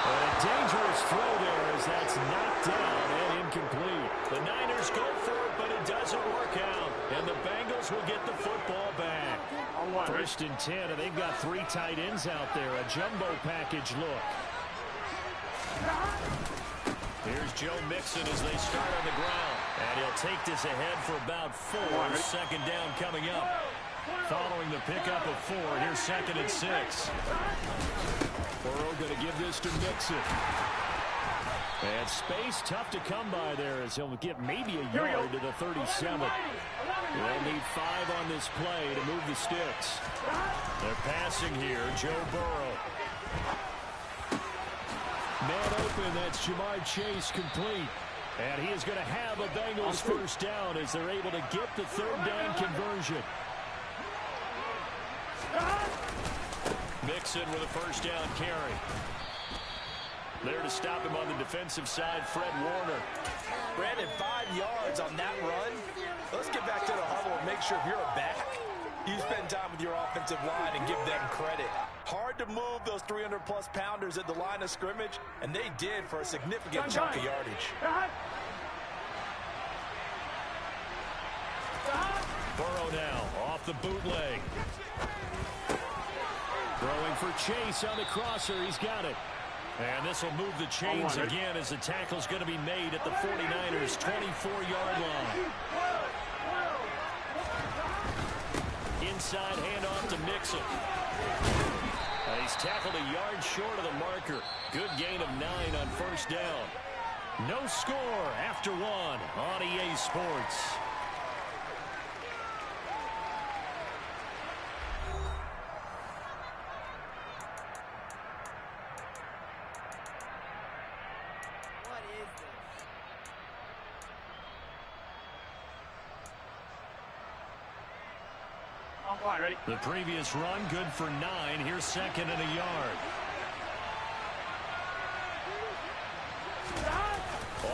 A dangerous throw there as that's knocked down and incomplete. The Niners go for it, but it doesn't work out. 1st and 10, and they've got 3 tight ends out there. A jumbo package look. Here's Joe Mixon as they start on the ground. And he'll take this ahead for about 4. 2nd down coming up. Following the pickup of 4, here's 2nd and 6. Burrow going to give this to Mixon. And space tough to come by there as he'll get maybe a yard to the 37. They'll need 5 on this play to move the sticks. They're passing here. Joe Burrow. Man open. That's Jamar Chase complete. And he is going to have a Bengals 1st down as they're able to get the 3rd down conversion. Mixon with a 1st down carry. There to stop him on the defensive side, Fred Warner. Brandon, 5 yards on that run. Let's get back to the huddle and make sure if you're a back, you spend time with your offensive line and give them credit. Hard to move those 300-plus pounders at the line of scrimmage, and they did for a significant chunk of yardage. Burrow now off the bootleg. Throwing for Chase on the crosser. He's got it. And this will move the chains again as the tackle's going to be made at the 49ers' 24-yard line. Inside handoff to Mixon. He's tackled a yard short of the marker. Good gain of 9 on 1st down. No score after 1 on EA Sports. Ready? The previous run good for 9. Here's 2nd and a yard.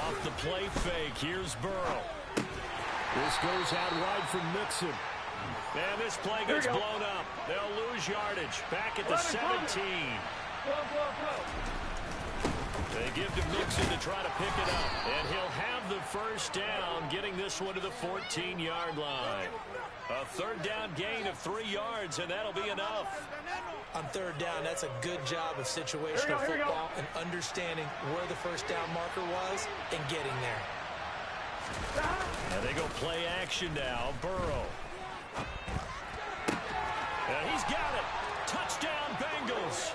Off the play fake. Here's Burrow. This goes out wide from Mixon. And this play gets blown up. They'll lose yardage. Back at the 17. They give to Mixon to try to pick it up. And he'll have the 1st down, getting this one to the 14-yard line. A 3rd down gain of 3 yards, and that'll be enough. On 3rd down, that's a good job of situational football and understanding where the 1st down marker was and getting there. And they go play action now. Burrow. And he's got it. Touchdown, Bengals.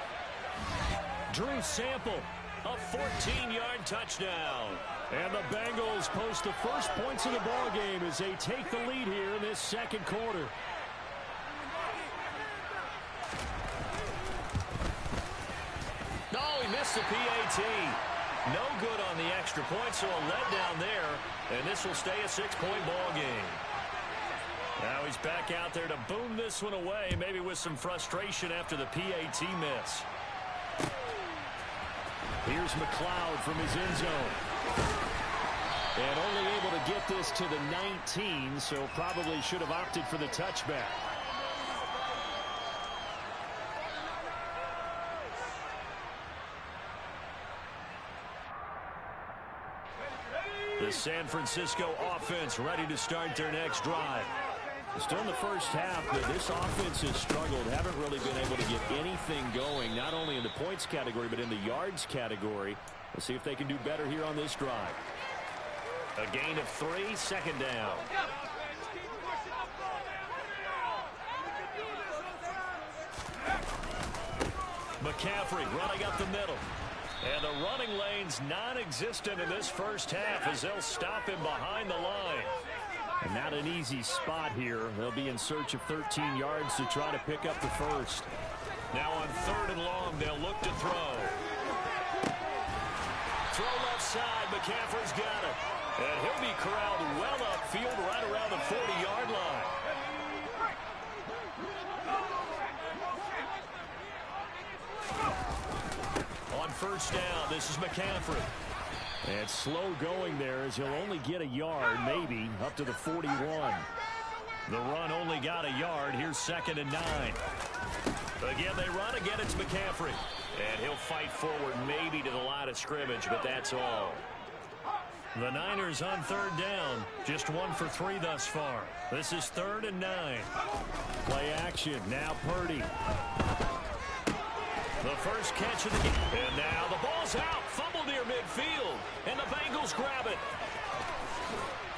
Drew Sample. A 14-yard touchdown. And the Bengals post the first points of the ball game as they take the lead here in this 2nd quarter. No, he missed the PAT. No good on the extra point, so a letdown there. And this will stay a 6-point ball game. Now he's back out there to boom this one away, maybe with some frustration after the PAT miss. Here's McLeod from his end zone. And only able to get this to the 19, so probably should have opted for the touchback. The San Francisco offense ready to start their next drive. Still in the first half, but this offense has struggled. Haven't really been able to get anything going, not only in the points category, but in the yards category. Let's see if they can do better here on this drive. A gain of 3, 2nd down. McCaffrey running up the middle. And the running lane's non-existent in this first half as they'll stop him behind the line. And not an easy spot here. They'll be in search of 13 yards to try to pick up the first. Now on 3rd and long, they'll look to throw. Throw left side. McCaffrey's got it. And he'll be corralled well upfield right around the 40-yard line. On 1st down, this is McCaffrey. And slow going there as he'll only get a yard, maybe, up to the 41. The run only got a yard. Here's 2nd and 9. Again, they run. Again, it's McCaffrey. And he'll fight forward maybe to the line of scrimmage, but that's all. The Niners on third down. Just 1 for 3 thus far. This is 3rd and 9. Play action. Now Purdy. The first catch of the game. And now the ball's out. Fumble near midfield. And the Bengals grab it.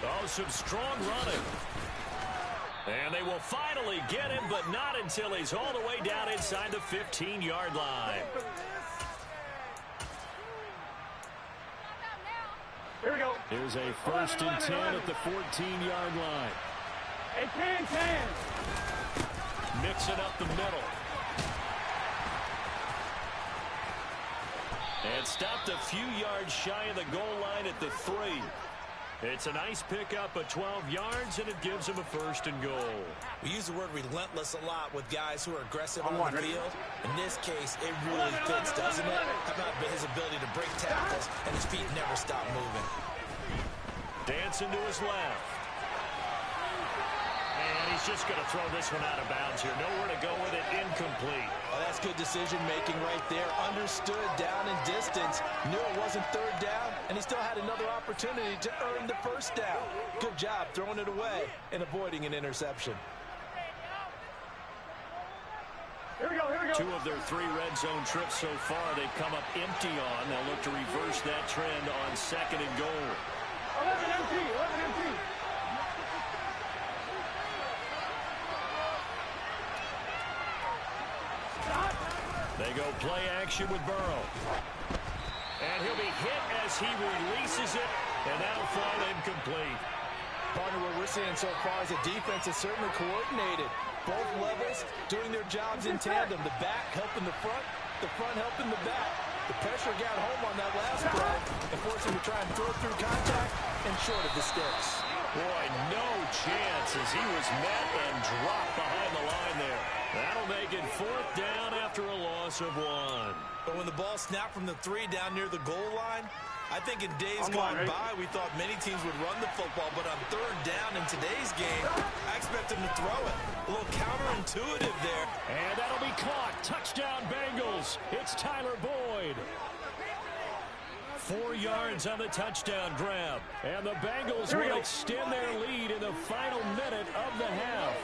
Oh, some strong running. And they will finally get him, but not until he's all the way down inside the 15-yard line. Here we go. Here's a 1st and 10 at the 14-yard line. Hey, 10. Mixing up the middle. And stopped a few yards shy of the goal line at the 3. It's a nice pickup of 12 yards, and it gives him a 1st and goal. We use the word relentless a lot with guys who are aggressive on the field. In this case, it really fits, doesn't it? How about his ability to break tackles, and his feet never stop moving. Dancing to his left. And he's just going to throw this one out of bounds here. Nowhere to go with it. Incomplete. Oh, that's good decision-making right there. Understood down and distance. Knew it wasn't 3rd down, and he still had another opportunity to earn the 1st down. Good job throwing it away and avoiding an interception. Here we go. 2 of their 3 red zone trips so far they've come up empty on. They'll look to reverse that trend on 2nd and goal. 11 empty. They go play action with Burrow. And he'll be hit as he releases it, and that'll fall incomplete. Partner, what we're seeing so far is the defense is certainly coordinated. Both levels doing their jobs in tandem. The back helping the front helping the back. The pressure got home on that last play and forced him to try and throw through contact and short of the sticks. Boy, no chance as he was met and dropped behind the line there. That'll make it 4th down after a loss of 1. But when the ball snapped from the 3 down near the goal line, I think in days gone by, we thought many teams would run the football, but on 3rd down in today's game, I expect them to throw it. A little counterintuitive there. And that'll be caught. Touchdown, Bengals. It's Tyler Boyd. 4 yards on the touchdown grab. And the Bengals will extend their lead in the final minute of the half.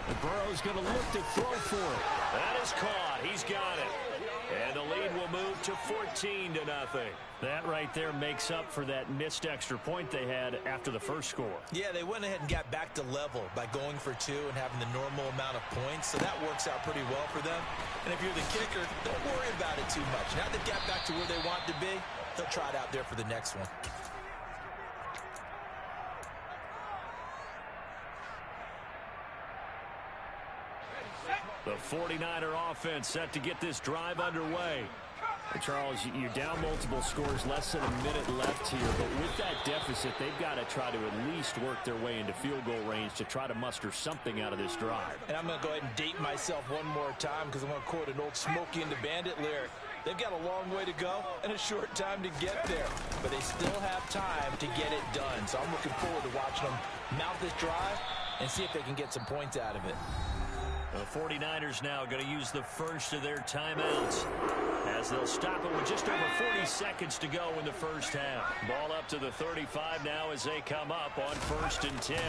And Burrow's going to look to throw for it. That is caught. He's got it. And the lead will move to 14-0. That right there makes up for that missed extra point they had after the first score. Yeah, they went ahead and got back to level by going for 2 and having the normal amount of points. So that works out pretty well for them. And if you're the kicker, don't worry about it too much. Now they've got back to where they want to be, they'll try it out there for the next one. The 49er offense set to get this drive underway. And Charles, you're down multiple scores, less than a minute left here. But with that deficit, they've got to try to at least work their way into field goal range to try to muster something out of this drive. And I'm going to go ahead and date myself one more time because I'm going to quote an old Smokey and the Bandit lyric. They've got a long way to go and a short time to get there. But they still have time to get it done. So I'm looking forward to watching them mount this drive and see if they can get some points out of it. The 49ers now going to use the first of their timeouts as they'll stop it with just over 40 seconds to go in the first half. Ball up to the 35 now as they come up on 1st and 10.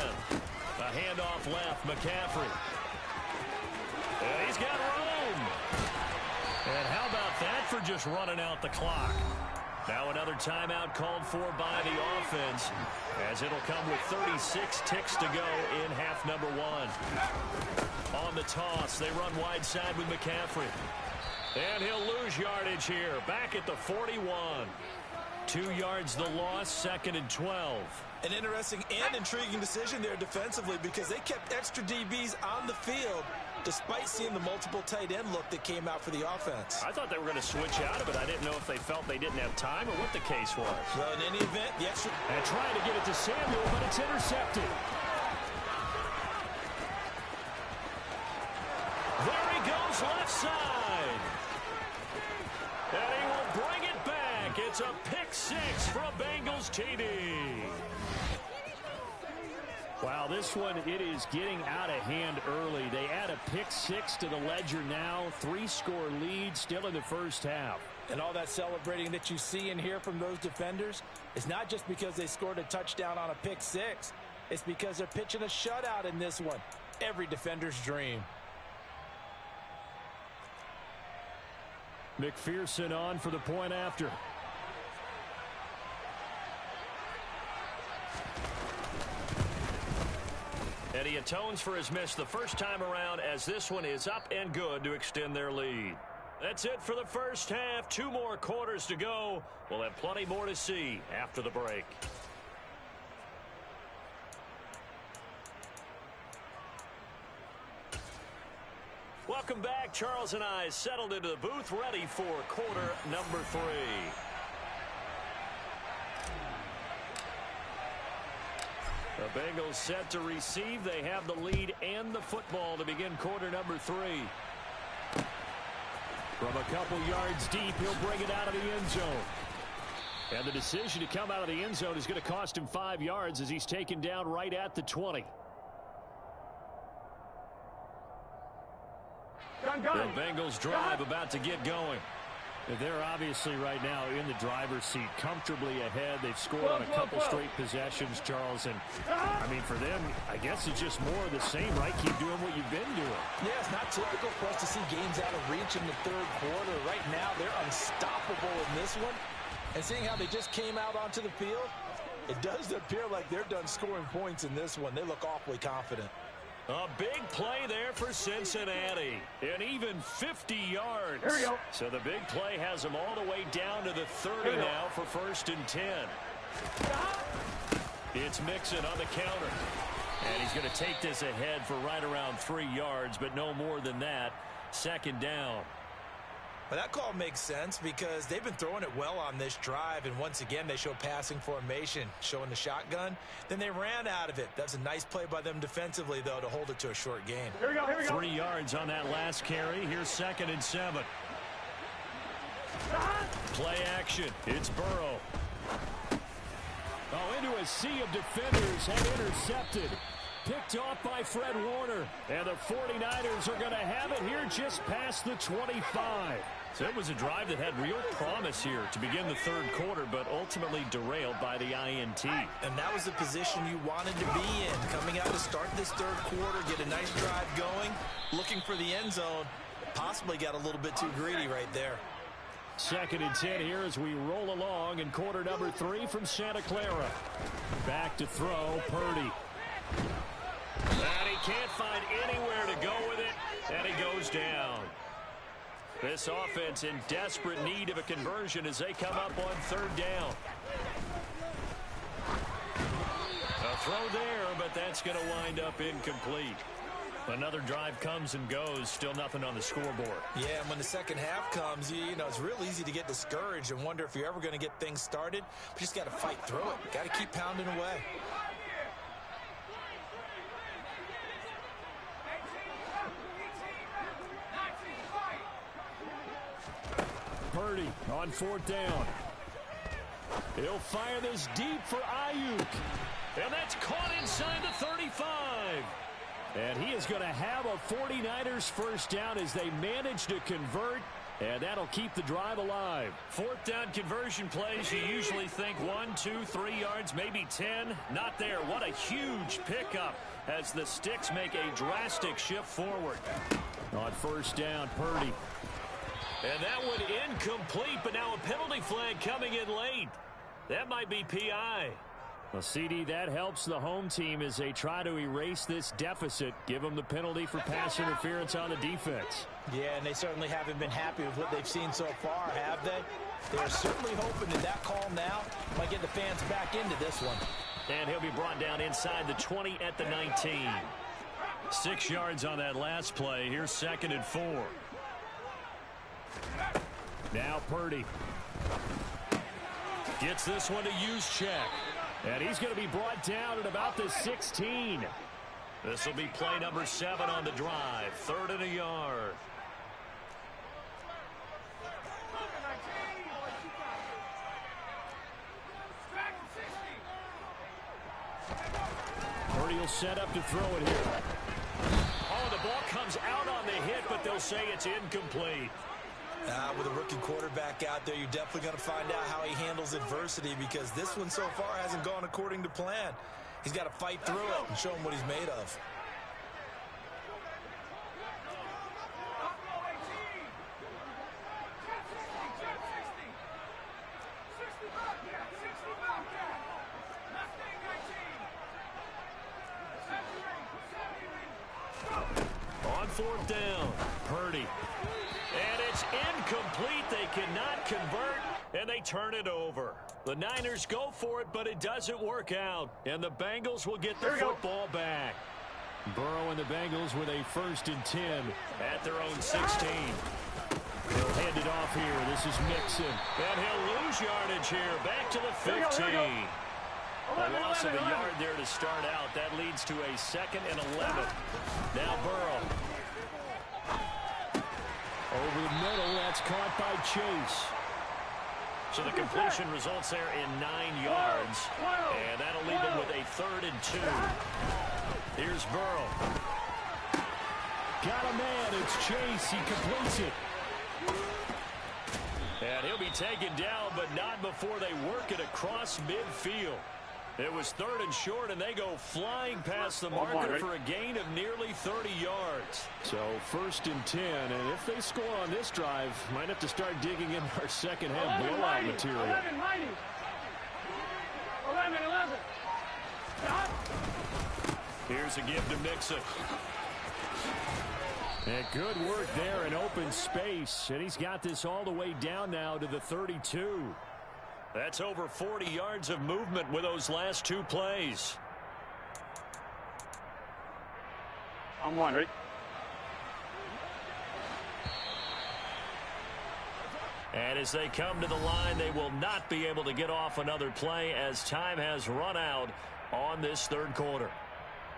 A handoff left, McCaffrey. And he's got room. And how about that for just running out the clock? Now another timeout called for by the offense as it'll come with 36 ticks to go in half number 1. On the toss, they run wide side with McCaffrey. And he'll lose yardage here, back at the 41. 2 yards the loss, 2nd and 12. An interesting and intriguing decision there defensively because they kept extra DBs on the field despite seeing the multiple tight end look that came out for the offense. I thought they were going to switch out of it. I didn't know if they felt they didn't have time or what the case was. Well, in any event, the extra... And trying to get it to Samuel, but it's intercepted. There he goes, left side. And he will bring it back. It's a pick 6 from Bengals TD. Wow, this one, it is getting out of hand early. They add a pick 6 to the ledger now. 3-score lead still in the first half. And all that celebrating that you see and hear from those defenders is not just because they scored a touchdown on a pick six. It's because they're pitching a shutout in this one. Every defender's dream. McPherson on for the point after. And he atones for his miss the first time around, as this one is up and good to extend their lead. That's it for the first half. 2 more quarters to go. We'll have plenty more to see after the break. Welcome back. Charles and I settled into the booth, ready for quarter number 3. The Bengals set to receive. They have the lead and the football to begin quarter number 3. From a couple yards deep, he'll bring it out of the end zone. And the decision to come out of the end zone is going to cost him 5 yards as he's taken down right at the 20. The Bengals drive about to get going. They're obviously right now in the driver's seat, comfortably ahead. They've scored on a couple straight possessions, Charles. And, I mean, for them, I guess it's just more of the same, right? Keep doing what you've been doing. Yeah, it's not typical for us to see games out of reach in the third quarter. Right now, they're unstoppable in this one. And seeing how they just came out onto the field, it does appear like they're done scoring points in this one. They look awfully confident. A big play there for Cincinnati. And even 50 yards. Here we go. So the big play has them all the way down to the 30 now for 1st and 10. It's Mixon on the counter. And he's going to take this ahead for right around 3 yards, but no more than that. 2nd down. Well, that call makes sense because they've been throwing it well on this drive, and once again they show passing formation, showing the shotgun. Then they ran out of it. That's a nice play by them defensively, though, to hold it to a short gain. Here we go, here we go. 3 yards on that last carry. Here's 2nd and 7. Play action. It's Burrow. Oh, into a sea of defenders and intercepted. Picked off by Fred Warner. And the 49ers are going to have it here just past the 25. So it was a drive that had real promise here to begin the third quarter, but ultimately derailed by the INT. And that was the position you wanted to be in. Coming out to start this third quarter, get a nice drive going, looking for the end zone. Possibly got a little bit too greedy right there. 2nd and 10 here as we roll along in quarter number 3 from Santa Clara. Back to throw, Purdy. And he can't find anywhere to go with it, and he goes down. This offense in desperate need of a conversion as they come up on 3rd down. A throw there, but that's going to wind up incomplete. Another drive comes and goes, still nothing on the scoreboard. Yeah, and when the second half comes, you know, it's real easy to get discouraged and wonder if you're ever going to get things started. But you just got to fight through it. Got to keep pounding away. Purdy on 4th down. He'll fire this deep for Ayuk. And that's caught inside the 35. And he is going to have a 49ers first down as they manage to convert. And that'll keep the drive alive. 4th down conversion plays, you usually think 1, 2, 3 yards, maybe 10. Not there. What a huge pickup as the Sticks make a drastic shift forward. On 1st down, Purdy. And that one incomplete, but now a penalty flag coming in late. That might be PI. Well, CD, that helps the home team as they try to erase this deficit. Give them the penalty for pass interference on the defense. Yeah, and they certainly haven't been happy with what they've seen so far, have they? They're certainly hoping that call now might get the fans back into this one. And he'll be brought down inside the 20 at the 19. 6 yards on that last play. Here's 2nd and 4. Now Purdy gets this one to use check. And he's going to be brought down at about the 16. This will be play number 7 on the drive. 3rd and a yard. Purdy will set up to throw it here. Oh, the ball comes out on the hit, but they'll say it's incomplete. With a rookie quarterback out there, you're definitely going to find out how he handles adversity, because this one so far hasn't gone according to plan. He's got to fight through it and show him what he's made of. On fourth down, Purdy. And it's incomplete. They cannot convert, and they turn it over. The Niners go for it, but it doesn't work out. And the Bengals will get the football back. Burrow and the Bengals with a 1st and 10 at their own 16. He'll hand it off here. This is Mixon. And he'll lose yardage here. Back to the 15. A loss of a yard there to start out. That leads to a 2nd and 11. Now Burrow. Over the middle, that's caught by Chase. So the completion results there in 9 yards. And that'll leave him with a 3rd and 2. Here's Burrow. Got a man, it's Chase. He completes it. And he'll be taken down, but not before they work it across midfield. It was 3rd and short, and they go flying past the marker for a gain of nearly 30 yards. So 1st and 10, and if they score on this drive, might have to start digging in our second-half blowout material. 11, 11. Stop. Here's a give to Mixon. And good work there in open space, and he's got this all the way down now to the 32. That's over 40 yards of movement with those last 2 plays. I'm one, right? And as they come to the line, they will not be able to get off another play as time has run out on this 3rd quarter.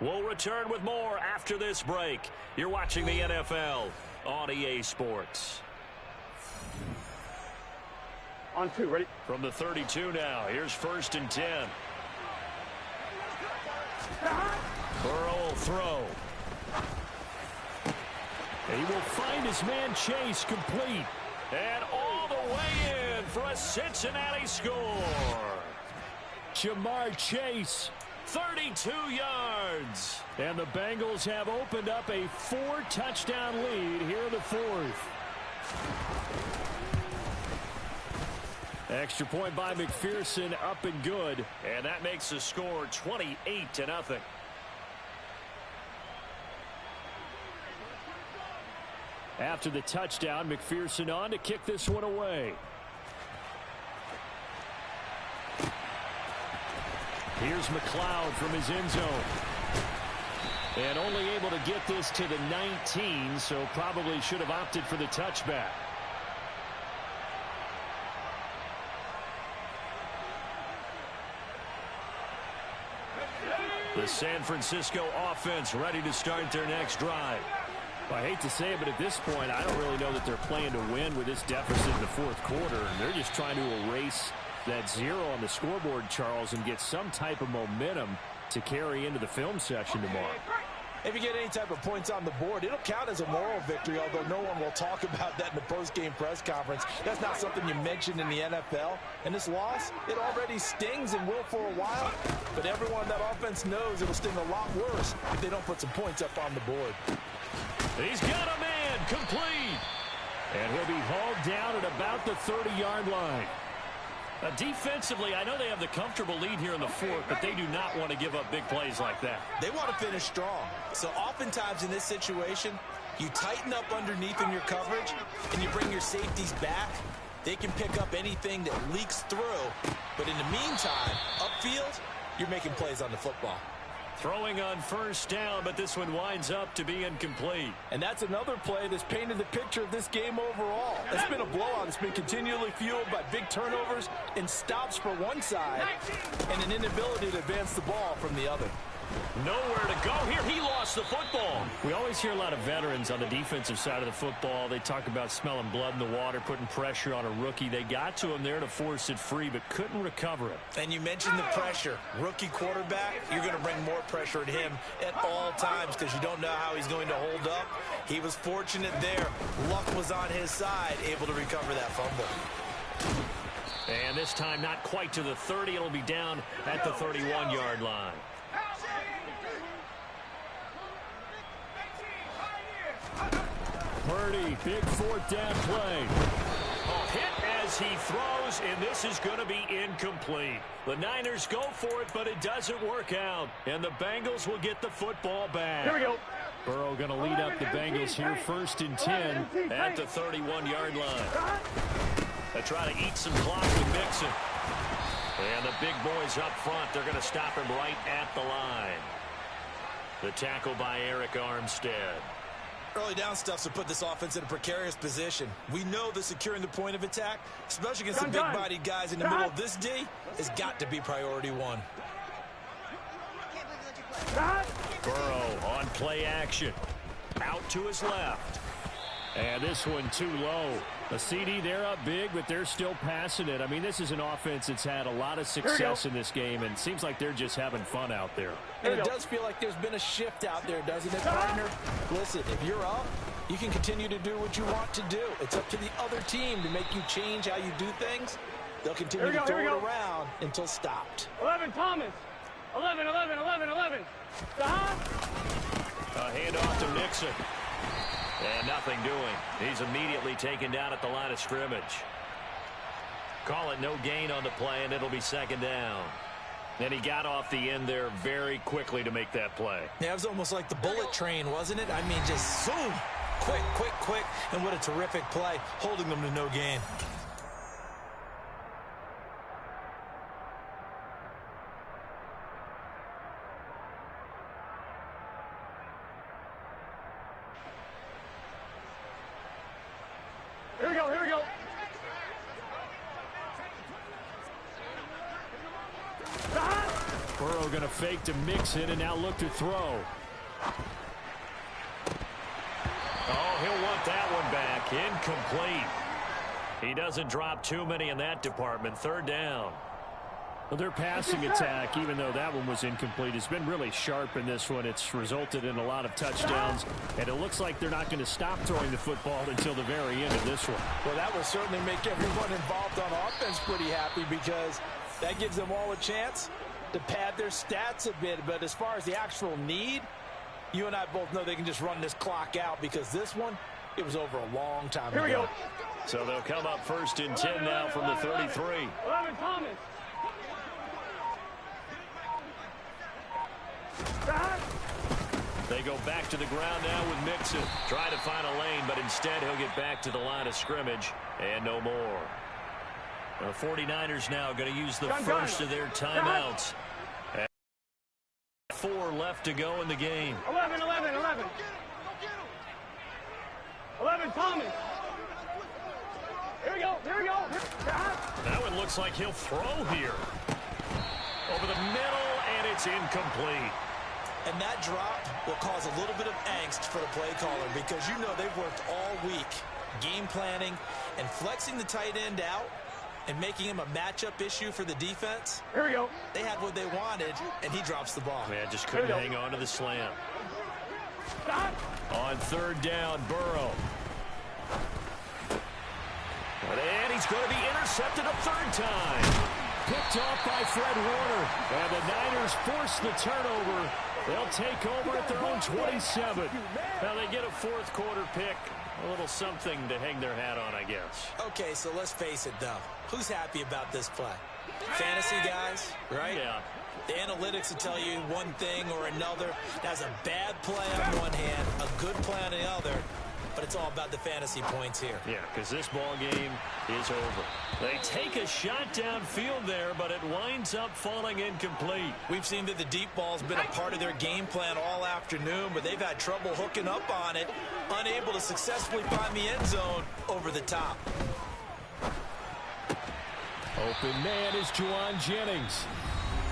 We'll return with more after this break. You're watching the NFL on EA Sports. On 2, ready? From the 32 now, here's 1st and 10. Burrow will throw. He will find his man Chase, complete. And all the way in for a Cincinnati score. Jamar Chase, 32 yards. And the Bengals have opened up a 4-touchdown lead here in the 4th. Extra point by McPherson, up and good. And that makes the score 28-0. After the touchdown, McPherson on to kick this one away. Here's McLeod from his end zone. And only able to get this to the 19, so probably should have opted for the touchback. The San Francisco offense ready to start their next drive. I hate to say it, but at this point, I don't really know that they're playing to win with this deficit in the 4th quarter. And they're just trying to erase that 0 on the scoreboard, Charles, and get some type of momentum to carry into the film session tomorrow. If you get any type of points on the board, it'll count as a moral victory, although no one will talk about that in the post-game press conference. That's not something you mention in the NFL. And this loss, it already stings and will for a while. But everyone on that offense knows it'll sting a lot worse if they don't put some points up on the board. He's got a man, complete. And he'll be hauled down at about the 30-yard line. Defensively, I know they have the comfortable lead here in the 4th, but they do not want to give up big plays like that. They want to finish strong. So oftentimes in this situation, you tighten up underneath in your coverage, and you bring your safeties back. They can pick up anything that leaks through. But in the meantime, upfield, you're making plays on the football. Throwing on 1st down, but this one winds up to be incomplete. And that's another play that's painted the picture of this game overall. It's been a blowout. It's been continually fueled by big turnovers and stops for one side and an inability to advance the ball from the other. Nowhere to go here. He lost the football. We always hear a lot of veterans on the defensive side of the football. They talk about smelling blood in the water, putting pressure on a rookie. They got to him there to force it free, but couldn't recover it. And you mentioned the pressure. Rookie quarterback, you're going to bring more pressure at him at all times because you don't know how he's going to hold up. He was fortunate there. Luck was on his side, able to recover that fumble. And this time not quite to the 30. It'll be down at the 31-yard line. Purdy, big fourth down play. Oh, hit as he throws, and this is going to be incomplete. The Niners go for it, but it doesn't work out. And the Bengals will get the football back. Here we go. Burrow going to lead up the Bengals here, 1st and 10 at the 31-yard line. They try to eat some clock with Mixon. And the big boys up front, they're going to stop him right at the line. The tackle by Eric Armstead. Early down stuff to put this offense in a precarious position. We know that securing the point of attack, especially against the big-bodied guys in the middle of this D, has got to be priority one. Burrow on play action. Out to his left. And this one too low. A CD, they're up big, but they're still passing it. I mean, this is an offense that's had a lot of success in this game, and it seems like they're just having fun out there. And it does feel like there's been a shift out there, doesn't it, partner? Listen, if you're up, you can continue to do what you want to do. It's up to the other team to make you change how you do things. They'll continue to throw it around until stopped. 11, Thomas. 11, 11, 11, 11. Stop. A handoff to Mixon. And nothing doing. He's immediately taken down at the line of scrimmage. Call it no gain on the play, and it'll be 2nd down. And he got off the end there very quickly to make that play. Yeah, it was almost like the bullet train, wasn't it? I mean, just zoom. Quick, quick, quick. And what a terrific play, holding them to no gain. Here we go, here we go. Burrow going to fake to Mixon and now look to throw. Oh, he'll want that one back. Incomplete. He doesn't drop too many in that department. 3rd down. Well, their passing attack, even though that one was incomplete, has been really sharp in this one. It's resulted in a lot of touchdowns, and it looks like they're not going to stop throwing the football until the very end of this one. Well, that will certainly make everyone involved on offense pretty happy because that gives them all a chance to pad their stats a bit. But as far as the actual need, you and I both know they can just run this clock out because this one, it was over a long time ago. Here we go. So they'll come up 1st and 10 now from the 33. 11, Thomas. They go back to the ground now with Mixon. Trying to find a lane, but instead he'll get back to the line of scrimmage and no more. The 49ers now going to use the first of their timeouts. 4 left to go in the game. 11, 11, 11. 11, Thomas. Here we go, here we go. That one looks like he'll throw here. Over the middle, and it's incomplete. And that drop will cause a little bit of angst for the play caller because you know they've worked all week game planning and flexing the tight end out and making him a matchup issue for the defense. Here we go. They had what they wanted, and he drops the ball. Man, just couldn't hang on to the slam. Stop. On 3rd down, Burrow. And he's going to be intercepted a 3rd time. Picked off by Fred Warner. And the Niners force the turnover. They'll take over at their own 27. Now they get a 4th quarter pick. A little something to hang their hat on, I guess. Okay, so let's face it, though. Who's happy about this play? Fantasy guys, right? Yeah. The analytics will tell you one thing or another. That's a bad play on one hand, a good play on the other. But it's all about the fantasy points here. Yeah, because this ball game is over. They take a shot downfield there, but it winds up falling incomplete. We've seen that the deep ball's been a part of their game plan all afternoon, but they've had trouble hooking up on it, unable to successfully find the end zone over the top. Open man is Juwan Jennings.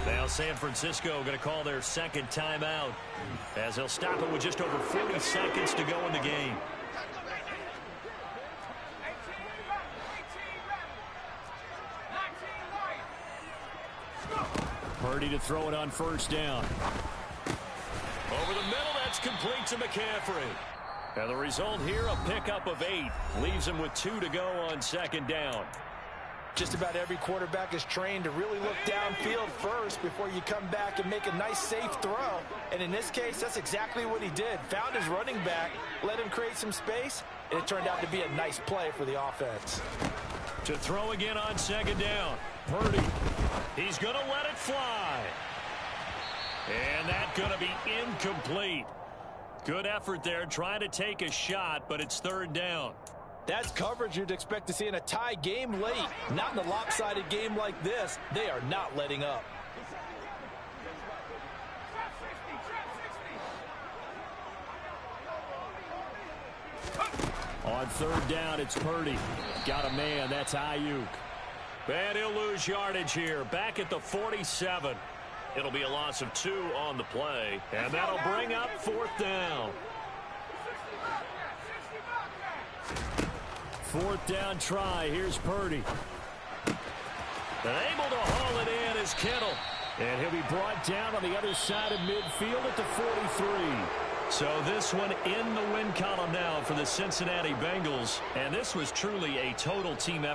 Now San Francisco going to call their second timeout as they'll stop it with just over 40 seconds to go in the game. Purdy to throw it on first down. Over the middle, that's complete to McCaffrey. And the result here, a pickup of 8. Leaves him with 2 to go on second down. Just about every quarterback is trained to really look downfield first before you come back and make a nice, safe throw. And in this case, that's exactly what he did. Found his running back, let him create some space, and it turned out to be a nice play for the offense. To throw again on second down. Purdy. He's going to let it fly. And that's going to be incomplete. Good effort there, trying to take a shot, but it's third down. That's coverage you'd expect to see in a tie game late. Not in a lopsided game like this. They are not letting up. On third down, it's Purdy. Got a man, that's Ayuk. And he'll lose yardage here, back at the 47. It'll be a loss of 2 on the play, and that'll bring up fourth down. Fourth down try. Here's Purdy. And able to haul it in is Kittle. And he'll be brought down on the other side of midfield at the 43. So this one in the win column now for the Cincinnati Bengals. And this was truly a total team effort.